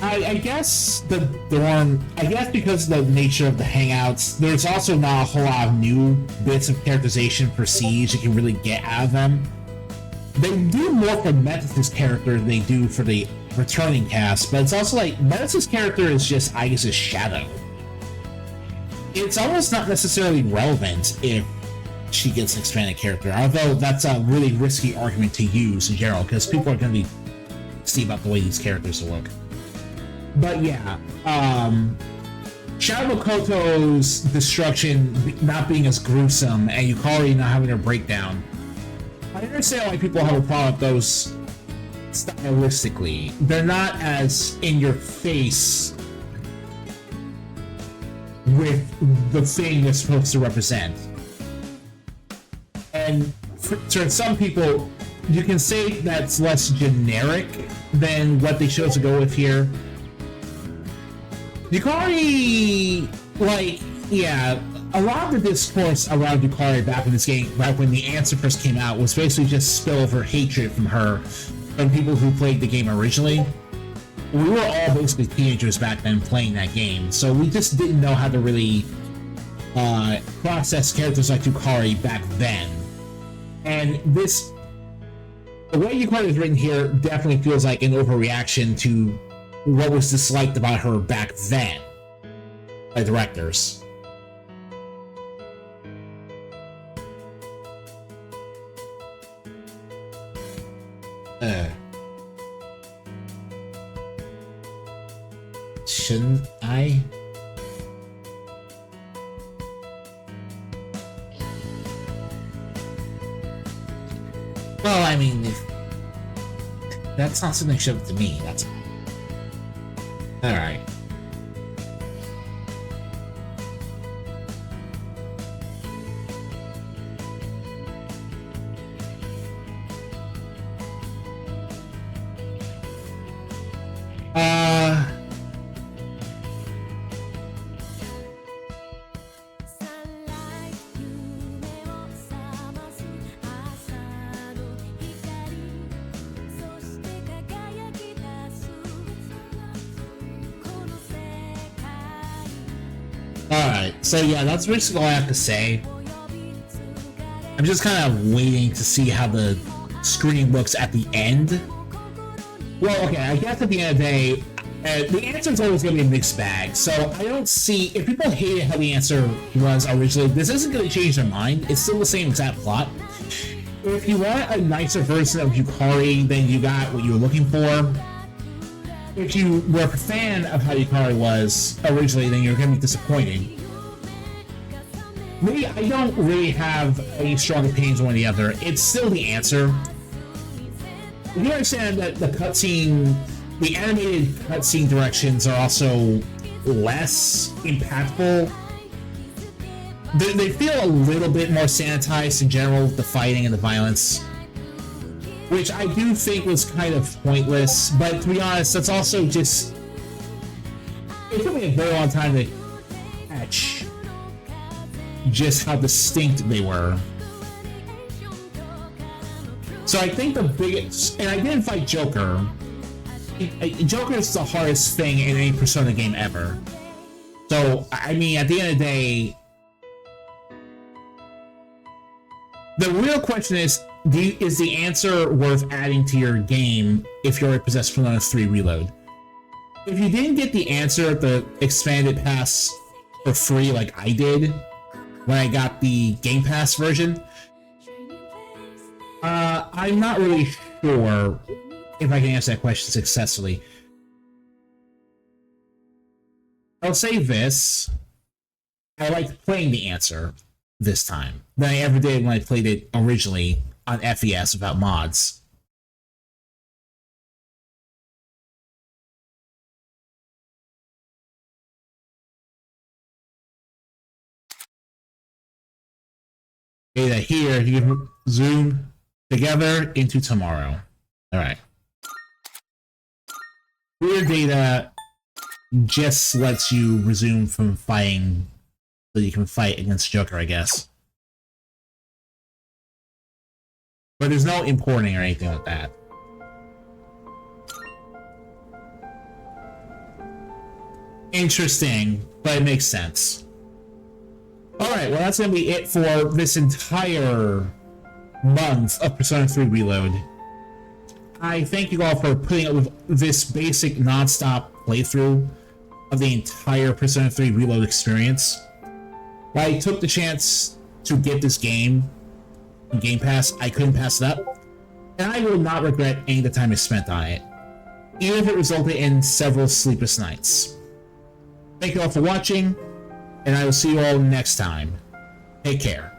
I guess the dorm, I guess because of the nature of the hangouts, there's also not a whole lot of new bits of characterization for Siege you can really get out of them. They do more for Metis' character than they do for the returning cast, but it's also like, Metis' character is just Aigis' shadow. It's almost not necessarily relevant if she gets an expanded character, although that's a really risky argument to use in general, because people are going to be see about the way these characters look. But yeah, Shadow Makoto's destruction not being as gruesome and Yukari not having her breakdown, I understand why people have a problem with those stylistically. They're not as in your face with the thing they're supposed to represent. And for some people, you can say that's less generic than what they chose to go with here. Yukari, like, yeah, a lot of the discourse around Yukari back in this game, back when the answer first came out, was basically just spillover hatred from her, from people who played the game originally. We were all basically teenagers back then playing that game, so we just didn't know how to really process characters like Yukari back then. And this, the way Yukari is written here definitely feels like an overreaction to what was disliked about her back then by directors. Shouldn't I? Well, I mean, if that's not something shoved to me, that's alright. Alright, so yeah, that's basically all I have to say. I'm just kind of waiting to see how the screen looks at the end. Well, okay, I guess at the end of the day, the answer is always going to be a mixed bag, so I don't see... If people hated how the answer was originally, this isn't going to change their mind. It's still the same exact plot. If you want a nicer version of Yukari, then you got what you were looking for. If you were a fan of how Yukari was originally, then you're going to be disappointed. Me, I don't really have any strong opinions on one or the other. It's still the answer. You understand that the cutscene, the animated cutscene directions are also less impactful. They feel a little bit more sanitized in general with the fighting and the violence, which I do think was kind of pointless, but to be honest, that's also just... It took me a very long time to catch just how distinct they were. So I think the biggest... And I didn't fight Joker. Joker is the hardest thing in any Persona game ever. So, I mean, at the end of the day... The real question is the answer worth adding to your game if you're a possessed Persona 3 Reload? If you didn't get the answer at the expanded pass for free like I did when I got the Game Pass version, I'm not really sure if I can answer that question successfully. I'll say this. I liked playing the answer this time than I ever did when I played it originally on FES without mods. Data here, you can zoom together into tomorrow. Alright. Clear data just lets you resume from fighting so you can fight against Joker, I guess. But there's no importing or anything like that. Interesting, but it makes sense. Alright, well that's gonna be it for this entire month of Persona 3 Reload. I thank you all for putting up with this basic non-stop playthrough of the entire Persona 3 Reload experience. I took the chance to get this game on Game Pass. I couldn't pass it up, and I will not regret any of the time I spent on it, even if it resulted in several sleepless nights. Thank you all for watching, and I will see you all next time. Take care.